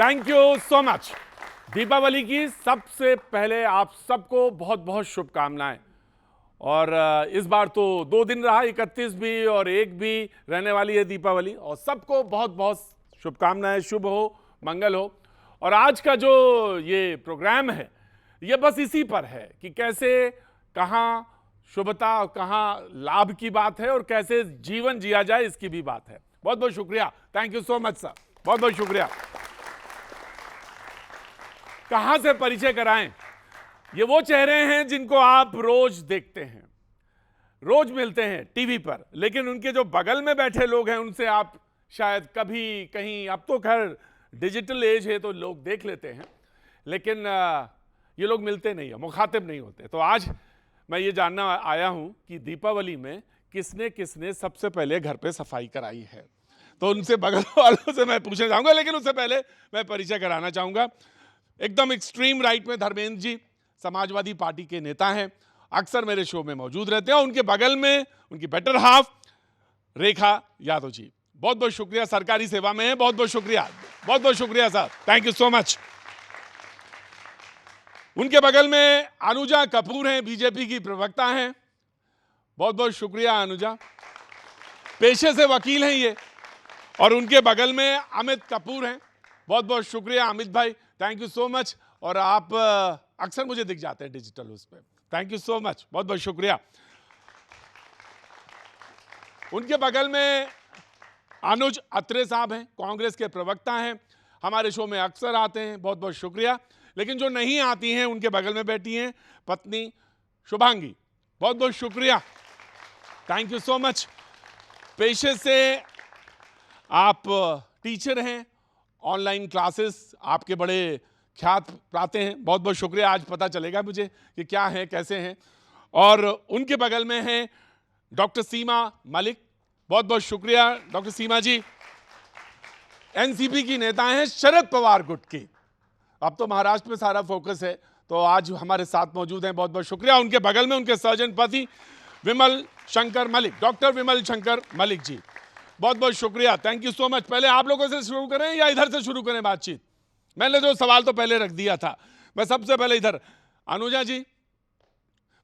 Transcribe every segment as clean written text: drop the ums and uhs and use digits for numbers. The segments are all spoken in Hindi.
Thank you so much. Deepawali की सबसे पहले आप सबको बहुत बहुत शुभकामनाएं। और इस बार तो 2 दिन रहा, 31 भी और 1 भी रहने वाली है दीपावली, और सबको बहुत बहुत शुभकामनाएं। शुभ हो, मंगल हो। और आज का जो ये प्रोग्राम है ये बस इसी पर है कि कैसे, कहाँ शुभता और कहाँ लाभ की बात है और कैसे जीवन जिया जाए इसकी भी बात है। बहुत बहुत शुक्रिया, thank you so much sir, बहुत बहुत शुक्रिया। कहां से परिचय कराएं? ये वो चेहरे हैं जिनको आप रोज देखते हैं, रोज मिलते हैं टीवी पर, लेकिन उनके जो बगल में बैठे लोग हैं उनसे आप शायद कभी कहीं, अब तो खैर डिजिटल एज है तो लोग देख लेते हैं, लेकिन ये लोग मिलते नहीं है, मुखातिब नहीं होते। तो आज मैं ये जानना आया हूं कि दीपावली में किसने किसने सबसे पहले घर पे सफाई कराई है। तो उनसे बगल वालों से मैं पूछना चाहूंगा, लेकिन उससे पहले मैं परिचय कराना चाहूंगा। एकदम एक्सट्रीम राइट में धर्मेंद्र जी समाजवादी पार्टी के नेता हैं, अक्सर मेरे शो में मौजूद रहते हैं। और उनके बगल में उनकी बेटर हाफ रेखा यादव जी, बहुत बहुत शुक्रिया, सरकारी सेवा में है, बहुत बहुत शुक्रिया, बहुत बहुत शुक्रिया sir, thank you so much. उनके बगल में अनुजा कपूर हैं, बीजेपी की प्रवक्ता हैं, बहुत बहुत शुक्रिया अनुजा, पेशे से वकील हैं ये। और उनके बगल में अमित कपूर हैं, बहुत बहुत शुक्रिया अमित भाई, थैंक यू सो मच। और आप अक्सर मुझे दिख जाते हैं डिजिटल उस पर, थैंक यू सो मच, बहुत बहुत शुक्रिया। उनके बगल में अनुज अत्रे साहब हैं, कांग्रेस के प्रवक्ता हैं, हमारे शो में अक्सर आते हैं, बहुत बहुत शुक्रिया। लेकिन जो नहीं आती हैं उनके बगल में बैठी हैं पत्नी शुभांगी, बहुत बहुत शुक्रिया, थैंक यू सो मच। पेशे से आप टीचर हैं, ऑनलाइन क्लासेस आपके बड़े ख्यात पाते हैं, बहुत बहुत शुक्रिया, आज पता चलेगा मुझे कि क्या है कैसे हैं। और उनके बगल में हैं डॉक्टर सीमा मलिक, बहुत बहुत शुक्रिया डॉक्टर सीमा जी, एनसीपी की नेता हैं, शरद पवार गुट की। अब तो महाराष्ट्र में सारा फोकस है, तो आज हमारे साथ मौजूद हैं, बहुत बहुत शुक्रिया। उनके बगल में उनके सर्जन पति विमल शंकर मलिक, डॉक्टर विमल शंकर मलिक जी, बहुत बहुत शुक्रिया, थैंक यू सो मच। पहले आप लोगों से शुरू करें या इधर से शुरू करें बातचीत? मैंने जो सवाल तो पहले रख दिया था, मैं सबसे पहले इधर, अनुजा जी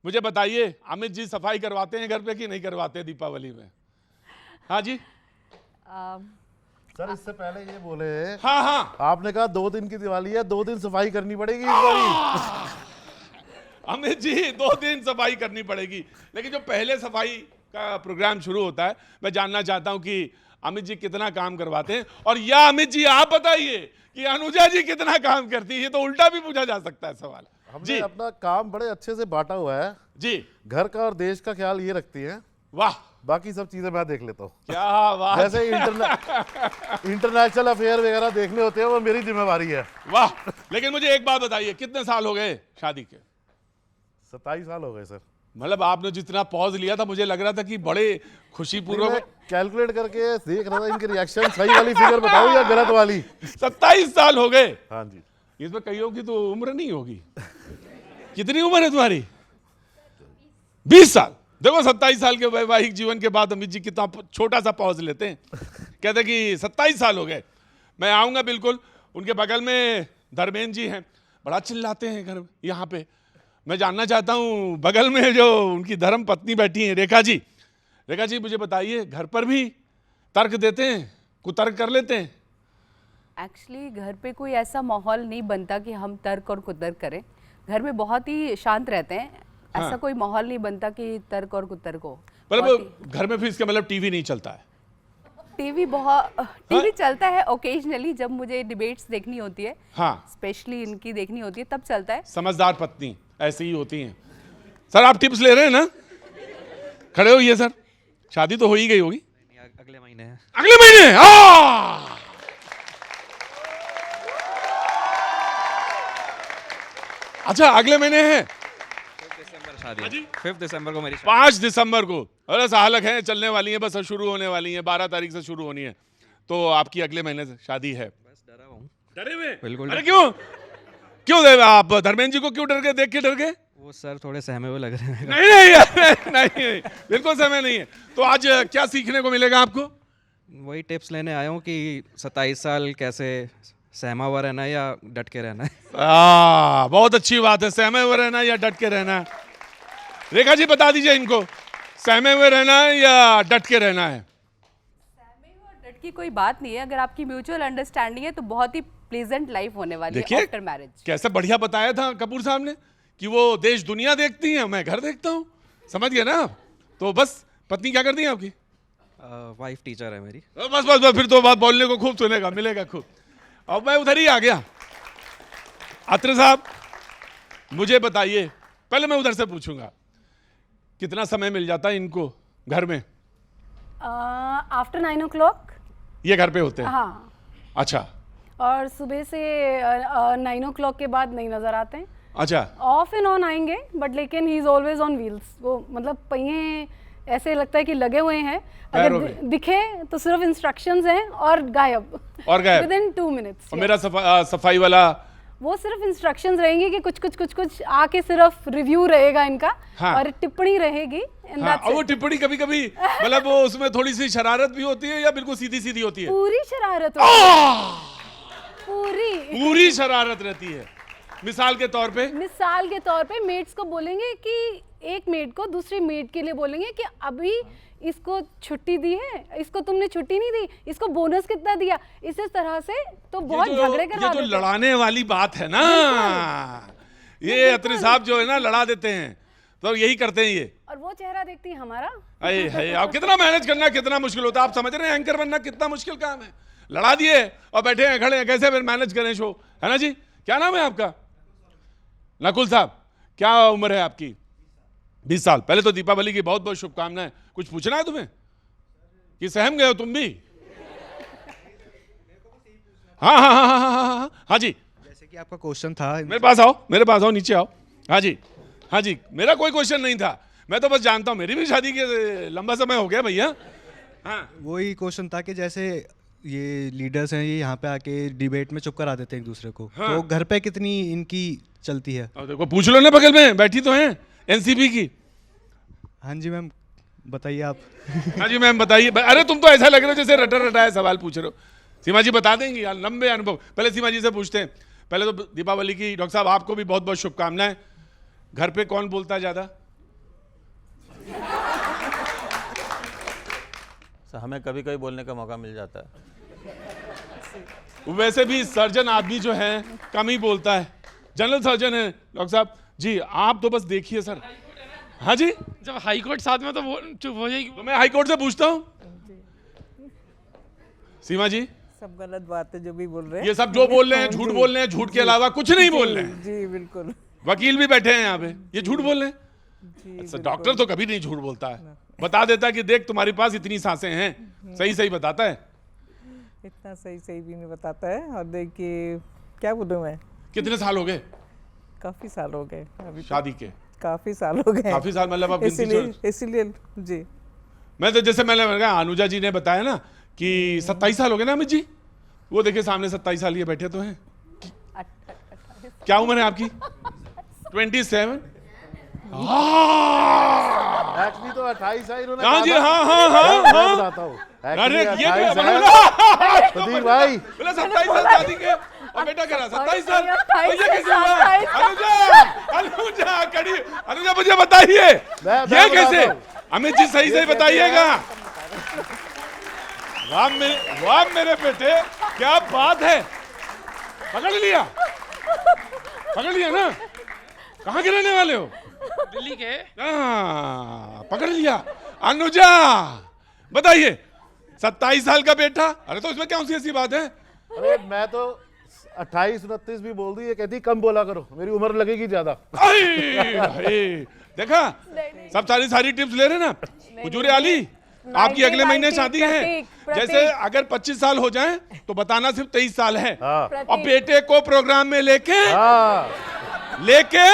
मुझे बताइए, अमित जी सफाई करवाते हैं घर पे कि नहीं करवाते दीपावली में? हाँ जी सर, इससे पहले ये बोले, हाँ हाँ, आपने कहा 2 दिन की दिवाली है, 2 दिन सफाई करनी पड़ेगी इस बारी। अमित जी 2 दिन सफाई करनी पड़ेगी, लेकिन जो पहले सफाई का प्रोग्राम शुरू होता है, मैं जानना चाहता हूं कि अमित जी कितना काम करवाते हैं, और या अमित जी आप बताइए कि अनुजा जी कितना काम करती है। तो उल्टा भी पूछा जा सकता है सवाल। हमने अपना काम बड़े अच्छे से बांटा हुआ है जी, घर का और देश का ख्याल ये रखती है, वाह, बाकी सब चीजें मैं देख लेता हूँ। क्या बात, जैसे इंटरनेशनल अफेयर वगैरह देखने होते हैं वो मेरी जिम्मेवारी है। वाह। लेकिन मुझे एक बात बताइए, कितने साल हो गए शादी के? 27 साल हो गए सर। मतलब आपने जितना पॉज लिया था, मुझे लग रहा था कि बड़े खुशी पूर्वक कैलकुलेट करके देख रहा था इनके रिएक्शन, सही वाली फिगर बताओ या गलत वाली। 27 साल हो गए। हाँ जी, इसमें कईयों की तो उम्र नहीं होगी। कितनी उम्र है तुम्हारी? 20 साल। देखो 27 साल के वैवाहिक जीवन के बाद अमित जी कितना छोटा सा पॉज लेते हैं, कहते कि 27 साल हो गए। मैं आऊंगा बिल्कुल। उनके बगल में धर्मेंद्र जी हैं, बड़ा चिल्लाते हैं घर यहाँ पे। मैं जानना चाहता हूँ बगल में जो उनकी धर्म पत्नी बैठी हैं रेखा जी, रेखा जी मुझे बताइए, घर पर भी तर्क देते हैं, कुतर्क कर लेते हैं? एक्चुअली घर पे कोई ऐसा माहौल नहीं बनता कि हम तर्क और कुतर्क करें। घर में बहुत ही शांत रहते हैं, ऐसा हाँ। कोई माहौल नहीं बनता कि तर्क और कुतर्क हो। मतलब घर में फिर इसका मतलब टीवी नहीं चलता है? टीवी चलता है ओकेजनली, जब मुझे डिबेट्स देखनी होती है, हाँ, स्पेशली इनकी देखनी होती है, तब चलता है। समझदार पत्नी ऐसी ही होती हैं। सर आप टिप्स ले रहे हैं ना? खड़े होइए सर, शादी तो हो ही गई होगी। अगले महीने है। अगले महीने? अच्छा, अगले महीने है? 5 दिसंबर शादी हाँ जी? है। 5 दिसंबर को मेरी शादी। 5 दिसंबर को। अरे सालक है, चलने वाली है, बस शुरू होने वाली है, 12 तारीख से शुरू होनी है। तो आपकी अगले महीने से शादी है? बस डरा हुआ हूँ। डरे हुए? बिल्कुल। अरे क्यों क्यों डरे? आप धर्मेंद्र जी को क्यों डर के, देख के डर गए? वो सर थोड़े सहमे हुए लग रहे हैं। नहीं नहीं नहीं, बिल्कुल समय नहीं है। तो आज क्या सीखने को मिलेगा आपको? वही टिप्स लेने आया हूँ कि 27 साल कैसे सहमा हुआ रहना है या डट के रहना है? बहुत अच्छी बात है, सहमे हुए रहना है या डट के रहना है? रेखा जी बता दीजिए इनको, सहमे हुए रहना है या डट के रहना है? डट की कोई बात नहीं है, अगर आपकी म्यूचुअल अंडरस्टैंडिंग है तो बहुत ही प्लेजेंट लाइफ होने वाली है देखिए आफ्टर मैरिज। कैसे बढ़िया बताया था कपूर साहब ने कि वो देश दुनिया देखती हैं, मैं घर देखता हूँ। समझ गए ना आप? तो बस पत्नी क्या करती है आपकी? वाइफ टीचर है मेरी। बस बस बस, फिर तो बात बोलने को खूब सुनेगा, मिलेगा खूब। अब मैं उधर ही आ गया। अत्रे साहब मुझे बताइए, पहले मैं उधर से पूछूंगा, कितना समय मिल जाता है इनको घर में? After 9 o'clock। ये घर पे होते हैं? हाँ, अच्छा और सुबह से 9 o'clock के बाद नहीं नजर आते हैं। अच्छा। ऑफ एंड ऑन आएंगे, बट लेकिन he is always on wheels. वो मतलब पहिए ऐसे लगता है कि लगे हुए हैं, पैरों अगर में। दिखे तो सिर्फ इंस्ट्रक्शंस हैं और गायब विद इन 2 minutes। और मेरा सफाई वाला वो सिर्फ इंस्ट्रक्शंस रहेंगी कि कुछ आके सिर्फ रिव्यू रहेगा इनका। हाँ। और टिप्पणी रहेगी and हाँ, that's और वो it। टिप्पणी कभी कभी मतलब वो उसमें थोड़ी सी शरारत भी होती है या बिल्कुल सीधी सीधी होती है? पूरी शरारत होती है, पूरी। पूरी शरारत रहती है। मिसाल के तौर पे मिसाल के तौर पे मेड्स को बोलेंगे कि एक मेड को दूसरी मेड के लिए बोलेंगे कि अभी इसको छुट्टी दी है, इसको तुमने छुट्टी नहीं दी, इसको बोनस कितना दिया, इस तरह से तो बहुत झगड़े करवा ये जो देते हैं। लड़ाने वाली बात है ना, ये अत्रे साहब जो है ना लड़ा देते हैं, तो यही करते हैं ये। और वो चेहरा देखती है हमारा। अरे है, आप कितना मैनेज करना कितना मुश्किल होता है। आप समझ रहे हैं एंकर बनना कितना मुश्किल काम है? लड़ा दिए और बैठे हैं खड़े हैं, कैसे फिर मैनेज करें शो, है ना जी? क्या नाम है आपका? नकुल साहब, क्या उम्र है आपकी? 20 साल। पहले तो दीपावली की बहुत बहुत शुभकामनाएं। कुछ पूछना है तुम्हें कि सहम गए हो तुम भी? हाँ हाँ हाँ हाँ हाँ हाँ हाँ जी, जैसे कि आपका क्वेश्चन था, मेरे पास आओ, मेरे पास आओ, नीचे आओ। हाँ जी, हाँ जी, मेरा कोई क्वेश्चन नहीं था, मैं तो बस जानता हूँ, मेरी भी शादी के लंबा समय हो गया भैया। हाँ वही क्वेश्चन था कि जैसे ये लीडर्स हैं, ये यहाँ पे आके डिबेट में चुप करा देते हैं एक दूसरे को, हाँ। तो घर पे कितनी इनकी चलती है? और देखो पूछ लो ना, बगल में बैठी तो हैं एनसीपी की। हाँ जी मैम, बताइए आप। हाँ जी मैम बताइए। अरे तुम तो ऐसा लग रहे हो जैसे रटा रटाया सवाल पूछ रहे हो। सीमा जी बता देंगी यार, लंबे अनुभव। पहले सीमा जी से पूछते हैं। पहले तो दीपावली की डॉक्टर साहब आपको भी बहुत बहुत शुभकामनाएं। घर पे कौन बोलता है ज्यादा? हमें कभी कभी बोलने का मौका मिल जाता है। वैसे भी सर्जन आदमी जो है कम ही बोलता है, जनरल सर्जन है डॉक्टर साहब जी। आप तो बस देखिए सर। हाँ जी, जब हाई कोर्ट साथ में तो वो चुप हो जाएगी। तो मैं हाई कोर्ट से पूछता हूँ। सीमा जी, सब गलत बात है जो भी बोल रहे हैं। ये सब जो बोल रहे हैं झूठ बोल रहे हैं, झूठ के अलावा कुछ नहीं बोल रहे हैं। जी बिल्कुल। वकील भी बैठे हैं यहाँ पे, ये झूठ बोल रहे हैं। जी अच्छा, डॉक्टर तो कभी नहीं झूठ बोलता है, बता देता है कि देख तुम्हारे पास इतनी सांसें हैं, सही सही बताता है। इतना सही सही भी नहीं बताता है। और देखिए क्या बोलूं मैं, कितने साल हो गए काफी साल हो गए अभी तो, शादी के? काफी साल हो गए। काफी साल मतलब आप गिनती इसीलिए जी। मैं तो जैसे मैंने कहा, अनुजा जी ने बताया ना कि 27 साल हो गए ना अमित जी। वो देखिए सामने 27 साल ये बैठे तो हैं। क्या उम्र है आपकी? 27। एक्चुअली तो 28 है इन्होंने हाँ जी, कहा था। हाँ हाँ हाँ मैं हाँ। बताता हूँ। अरे Actually ये 28 क्या है। प्रदीप भाई, बोला 27 साल शादी के और बेटा करा 27 साल। 28 ये कैसे हुआ? 27 अनुजा, अनुजा कड़ी, अनुजा मुझे बताइए मैं ये कैसे? बताता हूँ। अमित जी सही सही बताइएगा। वाह मेरे बेटे, क्या बात है। पकड़ लिया, पकड़ लिया ना? कहाँ के रहने वाले हो? दिल्ली के। पकड़ लिया। अनुजा बताइए, 27 साल का बेटा, अरे तो इसमें क्या सी ऐसी बात है? अरे मैं तो 28-29 भी बोल दी, ये कहती कम बोला करो, मेरी उम्र लगेगी ज्यादा। देखा, सब सारी टिप्स ले रहे ना। हुजूर आली, आपकी अगले महीने शादी है। जैसे अगर 25 साल हो जाएं तो बताना सिर्फ 23 साल है। हाँ। और बेटे को प्रोग्राम में लेके हाँ। लेके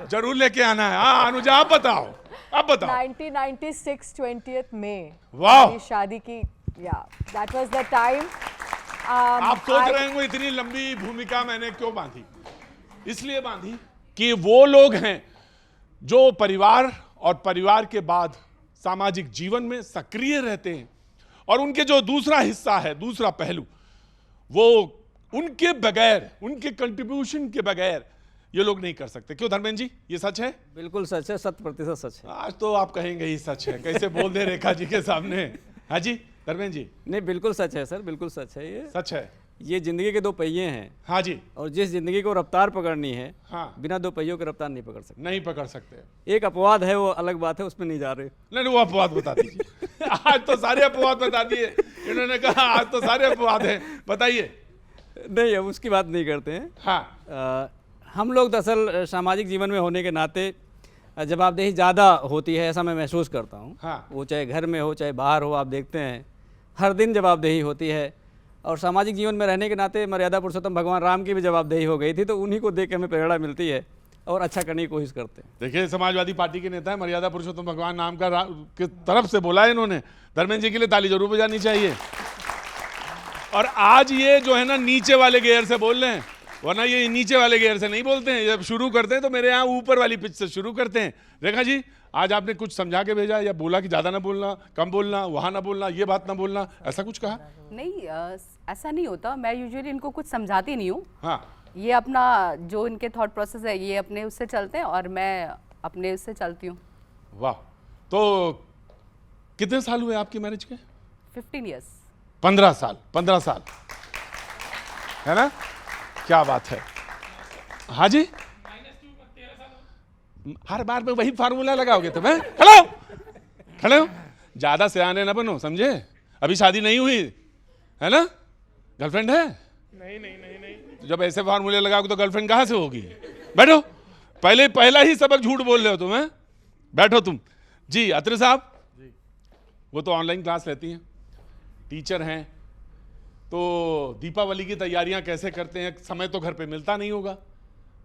जरूर लेके आना है। हाँ अनुजा आप बताओ, आप बताओ। 1996 20th May वाह। मेरी शादी की, या दैट वाज द टाइम। आप सोच रहे होंगे इतनी लंबी भूमिका मैंने क्यों बांधी? इसलिए बांधी कि वो लोग हैं जो परिवार और परिवार के बाद सामाजिक जीवन में सक्रिय रहते हैं और उनके जो दूसरा हिस्सा है, दूसरा पहलू, वो उनके बगैर, उनके कंट्रीब्यूशन के बगैर ये लोग नहीं कर सकते। क्यों धर्मेंद्र जी, ये सच है? बिल्कुल सच है, 100% सच है। आज तो आप कहेंगे ही सच है, कैसे बोल दे रेखा जी के सामने। हाँ जी धर्मेंद्र जी। नहीं, बिल्कुल सच है सर, बिल्कुल सच है। ये सच है। ये जिंदगी के दो पहिए हैं। हाँ जी। और जिस जिंदगी को रफ्तार पकड़नी है, हाँ, बिना दो पहियों के रफ्तार नहीं पकड़ सकते। नहीं पकड़ सकते। एक अपवाद है, वो अलग बात है, उसमें नहीं जा रहे। नहीं, वो अपवाद बता दीजिए। आज तो सारे अपवाद बता दिए इन्होंने, कहा आज तो सारे अपवाद हैं, बताइए। नहीं, अब उसकी बात नहीं करते हैं। हाँ, हम लोग दरअसल सामाजिक जीवन में होने के नाते जवाबदेही ज़्यादा होती है, ऐसा मैं महसूस करता हूँ। हाँ। वो चाहे घर में हो चाहे बाहर हो, आप देखते हैं हर दिन जवाबदेही होती है। और सामाजिक जीवन में रहने के नाते मर्यादा पुरुषोत्तम भगवान राम की भी जवाबदेही हो गई थी, तो उन्हीं को देख के हमें प्रेरणा मिलती है और अच्छा करने की कोशिश करते हैं। देखिए समाजवादी पार्टी के नेता है, मर्यादा पुरुषोत्तम भगवान नाम का की तरफ से बोला है इन्होंने। धर्मेंद्र जी के लिए ताली जरूर बजानी चाहिए। और आज ये जो है ना नीचे वाले गेयर से बोल रहे हैं, वरना ये नीचे वाले गेयर से नहीं बोलते हैं। जब शुरू करते हैं तो मेरे यहाँ ऊपर वाली पिच से शुरू करते हैं। रेखा जी, आज आपने कुछ समझा के भेजा या बोला कि ज़्यादा ना बोलना, कम बोलना, वहाँ ना बोलना, ये बात ना बोलना, ऐसा कुछ कहा? नहीं, ऐसा नहीं होता। मैं यूजुअली इनको कुछ समझाती नहीं हूँ। हाँ, ये अपना जो इनके थॉट प्रोसेस है, ये अपने उससे चलते हैं और मैं अपने उससे चलती हूँ। वाह। तो कितने साल हुए आपकी मैरिज के? 15 ईयर्स। 15 साल। 15 साल है ना, क्या बात है। हाँ जी, हर बार में वही फार्मूला लगाओगे तुम? खड़े हो, खड़े हो, ज्यादा सियाने ना बनो, समझे? अभी शादी नहीं हुई है ना, गर्लफ्रेंड है? नहीं नहीं नहीं नहीं। जब ऐसे फार्मूले लगाओगे तो गर्लफ्रेंड कहाँ से होगी? बैठो, पहला ही सबक झूठ बोल रहे हो तुम, हैं? बैठो तुम। जी अत्रे साहब, वो तो ऑनलाइन क्लास लेती हैं, टीचर हैं, तो दीपावली की तैयारियां कैसे करते हैं? समय तो घर पे मिलता नहीं होगा,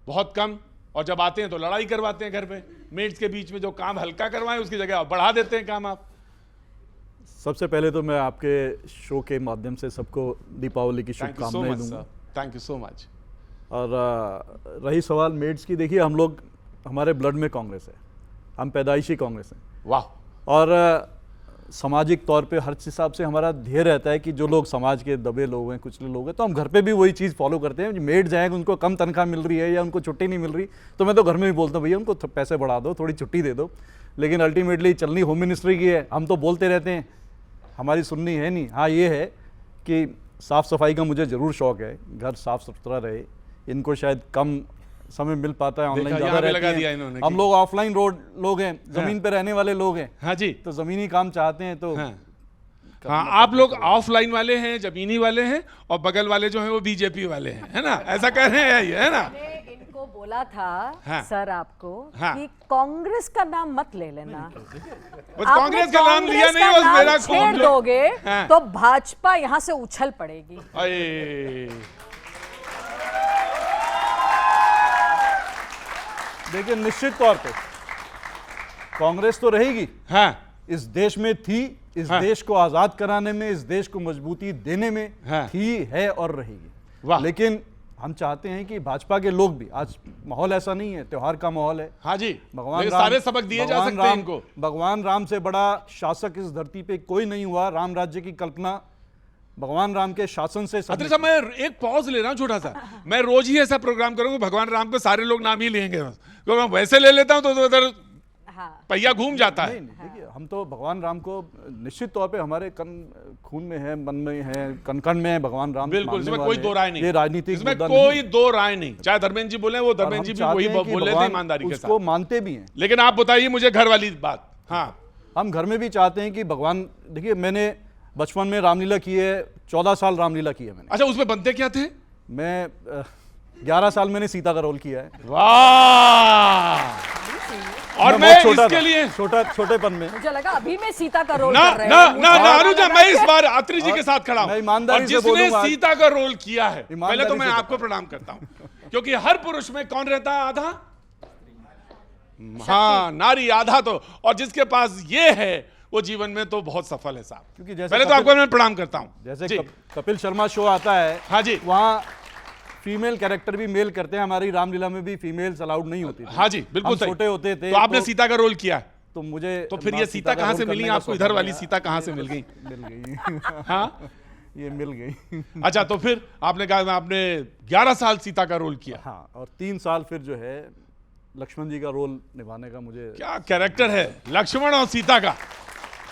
बहुत कम, और जब आते हैं तो लड़ाई करवाते हैं घर पे। मेट्स के बीच में जो काम हल्का करवाएं उसकी जगह बढ़ा देते हैं काम आप। सबसे पहले तो मैं आपके शो के माध्यम से सबको दीपावली की थैंक यू सो शुभकामनाएं मच दूंगा। Sir, thank you so much. और रही सवाल मेड्स की, देखिए हम लोग, हमारे ब्लड में कांग्रेस है, हम पैदाइशी कांग्रेस हैं। वाह। और सामाजिक तौर पे हर हिसाब से हमारा ध्येय रहता है कि जो लोग समाज के दबे लोग हैं, कुचले लोग हैं, तो हम घर पे भी वही चीज़ फॉलो करते हैं। मेड जाएंगे, उनको कम तनख्वाह मिल रही है या उनको छुट्टी नहीं मिल रही, तो मैं तो घर में भी बोलता हूँ भैया उनको पैसे बढ़ा दो, थोड़ी छुट्टी दे दो। लेकिन अल्टीमेटली चलनी होम मिनिस्ट्री की है, हम तो बोलते रहते हैं, हमारी सुननी है नहीं। हाँ ये है कि साफ़ सफाई का मुझे ज़रूर शौक़ है, घर साफ़ सुथरा रहे। इनको शायद कम समय मिल पाता है, ऑनलाइन ज़्यादा रहती है। हम लोग ऑफलाइन लोग हैं, ज़मीन पे रहने वाले लोग हैं। हाँ जी, तो ज़मीनी काम चाहते हैं तो हाँ, आप लोग ऑफलाइन वाले हैं, जमीनी वाले हैं, और बगल वाले जो हैं वो बीजेपी वाले हैं, है ना? ऐसा कह रहे हैं ये, है ना? मैंने इनको बोला था हाँ, सर आपको हाँ, कि कांग्रेस का नाम मत ले लेना। बस कांग्रेस का नाम लिया नहीं, बस मेरा छेड़ दोगे हाँ, तो भाजपा यहाँ से उछल पड़ेगी। देखिए निश्चित तौर पे कांग्रेस तो रहेगी। हाँ, इस देश में थी, इस हाँ, देश को आजाद कराने में, इस देश को मजबूती देने में हाँ, थी, है और रहेगी। वाह। लेकिन हम चाहते हैं कि भाजपा के लोग भी, आज माहौल ऐसा नहीं है, त्योहार का माहौल है। हाँ जी, भगवान सारे सबक दिए जा सकते हैं इनको। भगवान राम से बड़ा शासक इस धरती पे कोई नहीं हुआ। राम राज्य की कल्पना भगवान राम के शासन से। अरे साहब, मैं एक पॉज ले रहा हूँ छोटा सा। मैं रोज ही ऐसा प्रोग्राम करूंगा, भगवान राम पे सारे लोग नाम ही लेंगे, क्योंकि मैं वैसे ले लेता हूँ तो उधर पहिया घूम जाता है। नहीं, देखिए हम तो भगवान राम को निश्चित तौर पे हमारे खून में है, मन में है, कण में है भगवान राम। बिल्कुल, इसमें कोई दो राय नहीं, ये राजनीतिक इसमें कोई दो राय नहीं। चाहे धर्मेंद्र जी बोले, वो धर्मेंद्र जी भी वही बोल रहे थे ईमानदारी के साथ, उसको मानते भी हैं। लेकिन आप बताइए मुझे घर वाली बात। हाँ, हम घर में भी चाहते हैं कि भगवान, देखिए मैंने बचपन में रामलीला की है, 14 साल रामलीला की है मैंने। अच्छा, उसमें बनते क्या थे? मैं 11 साल मैंने सीता का रोल किया है। वाह। और मैं इसके लिए छोटेपन में मुझे लगा अभी मैं सीता का रोल ना कर रहे ना हैं। ना ना अनुजा, मैं इस बार अत्रे जी के साथ खड़ा हूं, मैं ईमानदारी और से जिसने बोलूंगा, सीता का रोल किया है, पहले तो मैं से आपको प्रणाम करता हूं, क्योंकि हर पुरुष में कौन रहता है? आधा, हाँ, नारी आधा। तो और जिसके पास ये है वो जीवन में तो बहुत सफल है साहब। क्योंकि जैसे पहले तो आपको मैं प्रणाम करता हूं। जैसे कपिल शर्मा शो आता है, हाँ जी, वहाँ फीमेल कैरेक्टर भी मेल करते हैं। हमारी रामलीला में भी फीमेल्स अलाउड नहीं होती थी। हाँ जी, बिल्कुल छोटे होते थे तो आपने सीता का रोल किया है। तो मुझे तो फिर माँ ये सीता का कहाँ रोल से करने मिली का आपको? सौभाग्य इधर वाली मिला। सीता कहाँ से मिल गई? मिल गई हाँ, ये मिल गई। अच्छा, तो फिर आपने कहा आपने 11 साल सीता का रोल किया। हाँ, और 3 साल फिर जो है लक्ष्मण जी का रोल निभाने का मुझे। क्या कैरेक्टर है लक्ष्मण और सीता का।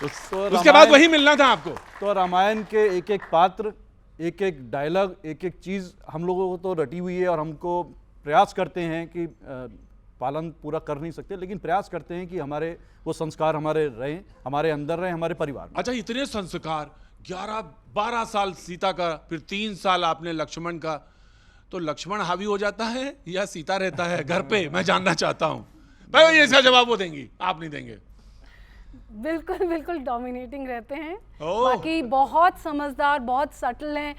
तो उसके बाद वही मिलना था आपको। तो रामायण के एक एक पात्र, एक एक डायलॉग, एक एक चीज़ हम लोगों को तो रटी हुई है और हमको प्रयास करते हैं कि पालन पूरा कर नहीं सकते, लेकिन प्रयास करते हैं कि हमारे वो संस्कार हमारे रहें, हमारे अंदर रहें, हमारे परिवार में। अच्छा, इतने संस्कार, 11-12 साल सीता का, फिर 3 साल आपने लक्ष्मण का, तो लक्ष्मण हावी हो जाता है या सीता रहता है घर पे? मैं जानना चाहता हूँ भाई, इसका जवाब वो देंगी, आप नहीं देंगे। बिल्कुल बिल्कुल डोमिनेटिंग रहते हैं। ओह। बाकी बहुत समझदार, बहुत सटल हैं।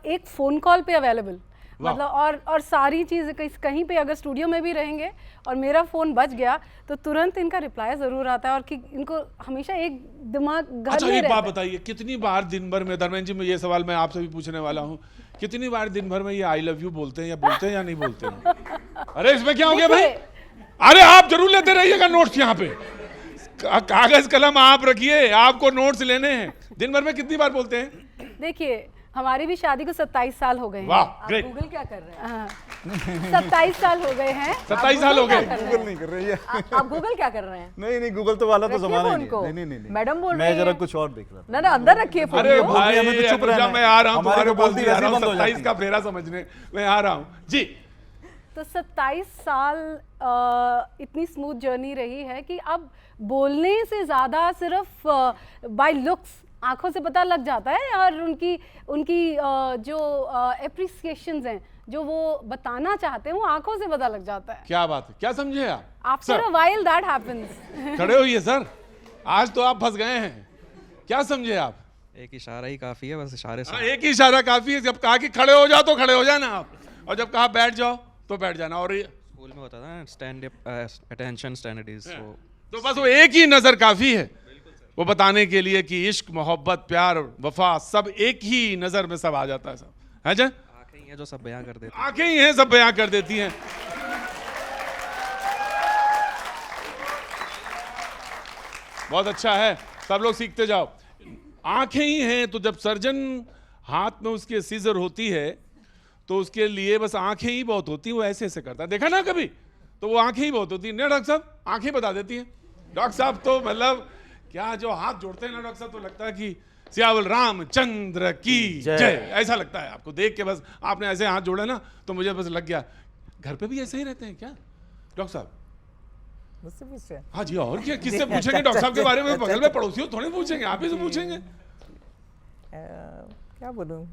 एक फ़ोन कॉल पे अवेलेबल, मतलब और सारी चीज़ कहीं पे अगर स्टूडियो में भी रहेंगे और मेरा फ़ोन बज गया तो तुरंत इनका रिप्लाई ज़रूर आता है, और कि इनको हमेशा एक दिमाग घर अच्छा, में एक रहता बात है। बताइए, कितनी बार दिन भर में, धर्मेंद्र जी, मैं ये सवाल मैं आपसे भी पूछने वाला हूँ, कितनी बार दिन भर में ये आई लव यू बोलते हैं या नहीं बोलते हैं? अरे इसमें क्या हो गया भाई? अरे आप जरूर लेते रहिएगा नोट्स, यहाँ पे कागज कलम आप रखिए, आपको नोट्स लेने हैं। दिन भर में कितनी बार बोलते हैं? देखिए, हमारी भी शादी को 27 साल हो गए हैं। वाह, आप ग्रेट। गूगल क्या कर रहे हैं? हाँ, 27 साल हो गए हैं। 27 साल हो गए। गूगल नहीं कर रही है। आप गूगल क्या कर रहे हैं? नहीं, गूगल तो वाला तो रखिए जमाना ही फोन नहीं को। है। नहीं। मैडम बोल रही मैं जरा हैं। कुछ और देख रहा था। ना अंदर रखिए फोन अरे को। भाई, हमें तो चुप अनुजा, रहना मैं है। आ रहा हूँ हमारे तुम्हारे को पास बोलती भी आ रहा हूँ, वैसे ही बंद हो 27 का फेरा समझने मैं आ रहा हूँ जी। तो 27 साल इतनी स्मूथ जर्नी रही है कि अब बोलने से ज़्यादा सिर्फ बाय लुक्स, आंखों से पता लग जाता है, और उनकी जो एप्रिसिएशंस हैं, जो वो बताना चाहते हैं, वो आंखों से पता लग जाता है। क्या बात है, क्या समझे आप? After a while that happens. खड़े होइए सर, आज तो आप फंस गए हैं। क्या समझे आप? एक इशारा ही काफ़ी है, बस इशारे से। हाँ, एक ही इशारा काफी है। जब कहा कि खड़े हो जाओ तो खड़े हो जाना आप, और जब कहा बैठ जाओ तो बैठ जाना। और स्कूल में होता था ना, stand attention stand it is, तो बस वो एक ही नजर काफी है वो बताने के लिए कि इश्क, मोहब्बत, प्यार, वफा सब एक ही नजर में सब आ जाता है। सब है जा, आंखें ही हैं जो सब बयां कर देती हैं। आंखें ही हैं सब बयां कर देती हैं। बहुत अच्छा है, सब लोग सीखते जाओ। आंखें ही हैं, तो जब सर्जन हाथ में उसके सीजर होती है तो उसके लिए बस आंखें ही बहुत होती हैं। वो ऐसे ऐसे करता है, देखा ना कभी? तो वो आंखें ही बहुत होती हैं ना डॉक्टर साहब, आंखें बता देती हैं। डॉक्टर साहब तो मतलब क्या जो हाथ जोड़ते हैं ना डॉक्टर साहब, तो लगता है कि सियावल रामचंद्र की जय, ऐसा लगता है आपको देख के। बस आपने ऐसे हाथ जोड़ा ना तो मुझे बस लग गया। घर पे भी ऐसे ही रहते हैं क्या डॉक्टर साहब? मुझसे पूछ रहे हैं? हाँ जी, और क्या, किससे पूछेंगे डॉक्टर साहब के बारे में? बगल में पड़ोसी हो, थोड़े पूछेंगे, आप ही से पूछेंगे। क्या बोलूं?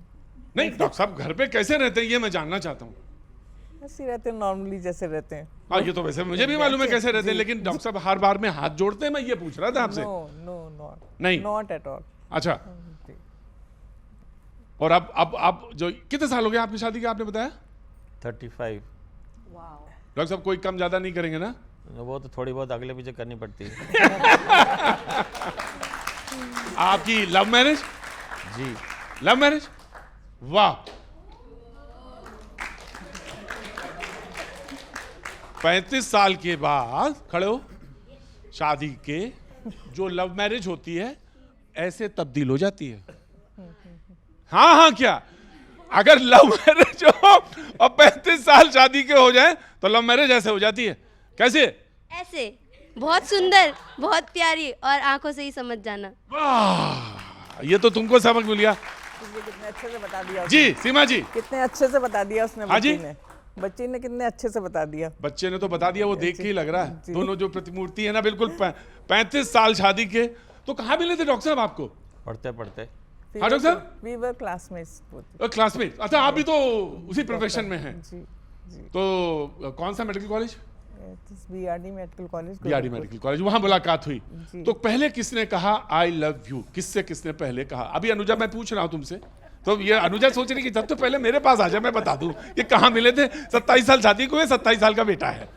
नहीं डॉक्टर साहब, घर पे कैसे रहते हैं ये मैं जानना चाहता हूँ। ऐसे रहते हैं, नॉर्मली जैसे रहते हैं। हाँ, ये तो वैसे मुझे भी मालूम है कैसे रहते हैं, लेकिन डॉक्टर साहब हर बार में हाथ जोड़ते हैं, मैं ये पूछ रहा था आपसे। नो नॉट नहीं, नॉट एट ऑल। अच्छा। और अब जो कितने साल हो गए आपकी शादी के, आपने बताया? 35। डॉक्टर साहब कोई कम ज्यादा नहीं करेंगे ना? वो तो थोड़ी बहुत अगले पीछे करनी पड़ती है। आपकी लव मैरिज? जी, लव मैरिज, वाह। 35 साल के बाद खड़े हो, शादी के जो लव मैरिज होती है ऐसे तब्दील हो जाती है। हाँ हाँ, क्या अगर लव मैरिज हो और 35 साल शादी के हो जाए तो लव मैरिज ऐसे हो जाती है? कैसे? ऐसे, बहुत सुंदर, बहुत प्यारी, और आंखों से ही समझ जाना। वाह, ये तो तुमको सबक मिल गया। कितने अच्छे से बता दिया जी सीमा जी, कितने अच्छे से बता दिया उसने। हाँ जी, बच्ची ने कितने अच्छे से बता दिया। बच्चे ने तो बता दिया, वो देख के ही लग रहा है। दोनों जो प्रतिमूर्ति है ना, बिल्कुल 35 साल शादी के। तो कहाँ मिले थे डॉक्टर साहब आपको? पढ़ते पढ़ते। हाँ डॉक्टर साहब, वी वर क्लासमेट्स। क्लासमेट। अच्छा, आप भी तो उसी प्रोफेशन में हैं? जी जी। तो कौन सा medical college? BRD medical college. BRD medical college, वहां मुलाकात हुई। तो पहले किसने कहा आई लव यू? किसने पहले कहा? अभी अनुजा मैं पूछ रहा हूं तुमसे, तो ये अनुजा सोच रही कि जब तो पहले मेरे पास आ जाए, मैं बता दूं ये कहाँ मिले थे। 27 साल शादी को, 27 साल का बेटा है।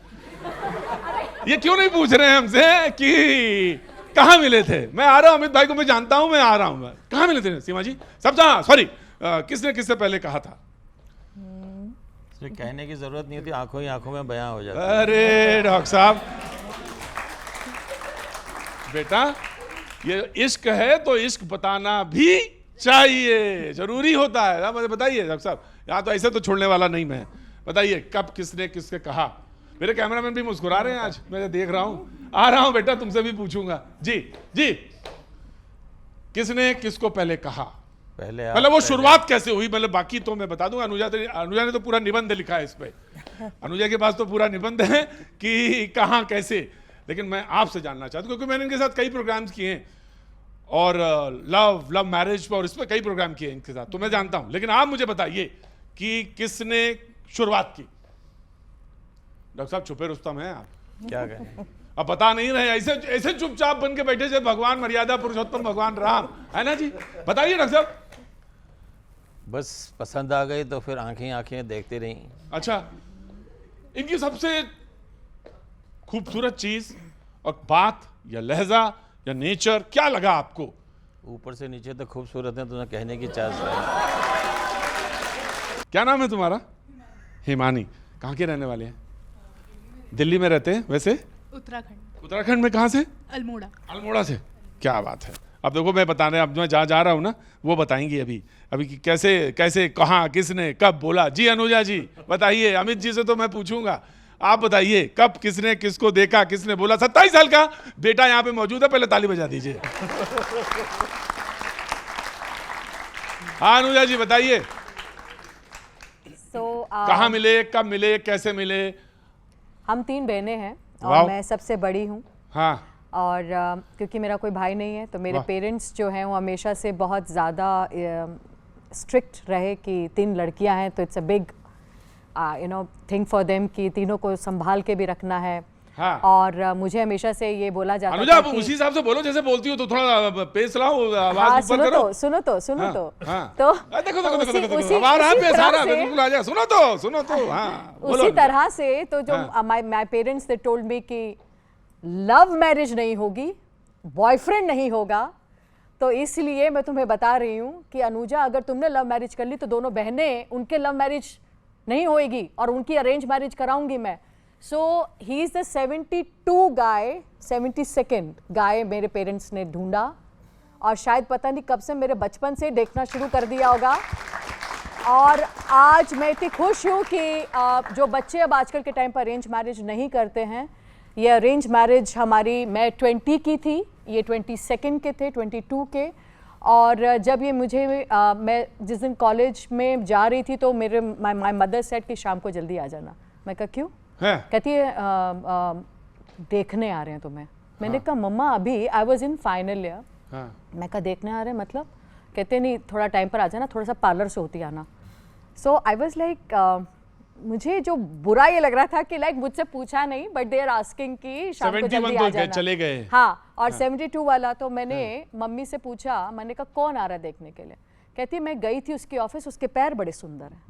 ये क्यों नहीं पूछ रहे हैं हमसे कि कहाँ मिले थे? मैं आ रहा हूं, अमित भाई को मैं जानता हूं, मैं आ रहा हूं। मैं कहाँ मिले थे सीमा जी? सब सॉरी, किसने पहले कहा था? इसमें कहने की जरूरत नहीं होती, आंखों ही आंखों में बयां हो जाता है। अरे डॉक्टर साहब, बेटा ये इश्क है तो इश्क बताना भी चाहिए, जरूरी होता है। आप मुझे बताइए डॉक्टर साहब, यहाँ तो ऐसे तो छोड़ने वाला नहीं मैं, बताइए कब किसने किसके कहा। मेरे कैमरामैन भी मुस्कुरा रहे हैं आज, मैं देख रहा हूँ। आ रहा हूँ बेटा, तुमसे भी पूछूंगा। जी जी, किसने किसको पहले कहा? पहले वो शुरुआत कैसे हुई? मतलब बाकी तो मैं बता दूंगा, अनुजा ने तो पूरा निबंध लिखा है इस पे। अनुजा के पास तो पूरा निबंध है कि कहाँ कैसे, लेकिन मैं आपसे जानना चाहता हूँ क्योंकि मैंने इनके साथ कई प्रोग्राम्स किए हैं और लव मैरिज और इस पर कई प्रोग्राम किए इनके साथ, तो मैं जानता हूँ। लेकिन आप मुझे बताइए कि किसने शुरुआत की? डॉक्टर साहब छुपे रुस्तम हैं आप, क्या कहें? अब बता नहीं रहे, ऐसे ऐसे चुपचाप बन के बैठे थे भगवान मर्यादा पुरुषोत्तम भगवान राम, है ना जी? बताइए डॉक्टर साहब। बस पसंद आ गई तो फिर आंखें आंखें देखती रही। अच्छा, इनकी सबसे खूबसूरत चीज और बात या लहजा या नेचर क्या लगा आपको? ऊपर से नीचे तो खूबसूरत है, तो कहने की चांस है। क्या नाम है तुम्हारा? हिमानी। कहाँ के रहने वाले हैं? दिल्ली में रहते हैं वैसे? उत्तराखंड। उत्तराखंड में कहाँ से? अल्मोड़ा। अल्मोड़ा से, क्या बात है। अब देखो मैं बताने, अब मैं जहाँ जा रहा हूँ ना वो बताएंगी अभी कि कैसे कैसे कहाँ किसने कब बोला। जी अनुजा जी बताइए। अमित जी से तो मैं पूछूंगा, आप बताइए कब किसने किसको देखा, किसने बोला? 27 साल का बेटा यहाँ पे मौजूद है, पहले ताली बजा दीजिए। हाँ अनुजा जी बताइए। कहाँ मिले, कब मिले, कैसे मिले? हम 3 बहनें हैं और मैं सबसे बड़ी हूँ। हाँ। और क्योंकि मेरा कोई भाई नहीं है तो मेरे पेरेंट्स जो हैं वो हमेशा से बहुत ज़्यादा स्ट्रिक्ट रहे कि 3 लड़कियां हैं तो it's a big thing for them कि तीनों को संभाल के भी रखना है। हाँ। और मुझे हमेशा से ये बोला जाता अनुजा, था आप उसी हिसाब से बोलो जैसे बोलती हो, तो थोड़ा पेस लाओ, आवाज ऊपर करो। सुनो तो देखो बिल्कुल आ जाए। सुनो तो हाँ उसी तरह से तो जो my parents they told me कि लव मैरिज नहीं होगी, बॉयफ्रेंड नहीं होगा, तो इसलिए मैं तुम्हें बता रही हूँ कि अनुजा अगर तुमने लव मैरिज कर ली तो दोनों बहनें उनके लव मैरिज नहीं होएगी और उनकी अरेंज मैरिज कराऊंगी मैं। सो he is the 72 guy, 72nd गाय मेरे पेरेंट्स ने ढूंढा और शायद पता नहीं कब से मेरे बचपन से देखना शुरू कर दिया होगा। और आज मैं इतनी खुश हूँ कि जो बच्चे अब आजकल के टाइम पर अरेंज मैरिज नहीं करते हैं, ये अरेंज मैरिज हमारी, मैं 20 की थी, ये 22nd के थे, 22 के। और जब ये मुझे मैं जिस दिन कॉलेज में जा रही थी तो मेरे माय मदर सेड कि शाम को जल्दी आ जाना। मैं कहा क्यों? कहती है देखने आ रहे हैं तुम्हें। मैंने कहा मम्मा अभी I was in final year. मैं कहा देखने आ रहे हैं मतलब? कहते नहीं थोड़ा टाइम पर आ जाना, थोड़ा सा पार्लर से होती आना। सो आई वॉज लाइक मुझे जो बुरा ये लग रहा था कि लाइक मुझसे पूछा नहीं बट दे आर आस्किंग कि शाम को जल्दी आ जाना। चले गए। हाँ, और 72 वाला तो मैंने मम्मी से पूछा, मैंने कहा कौन आ रहा है देखने के लिए? कहती मैं गई थी उसके ऑफिस, उसके पैर बड़े सुंदर हैं।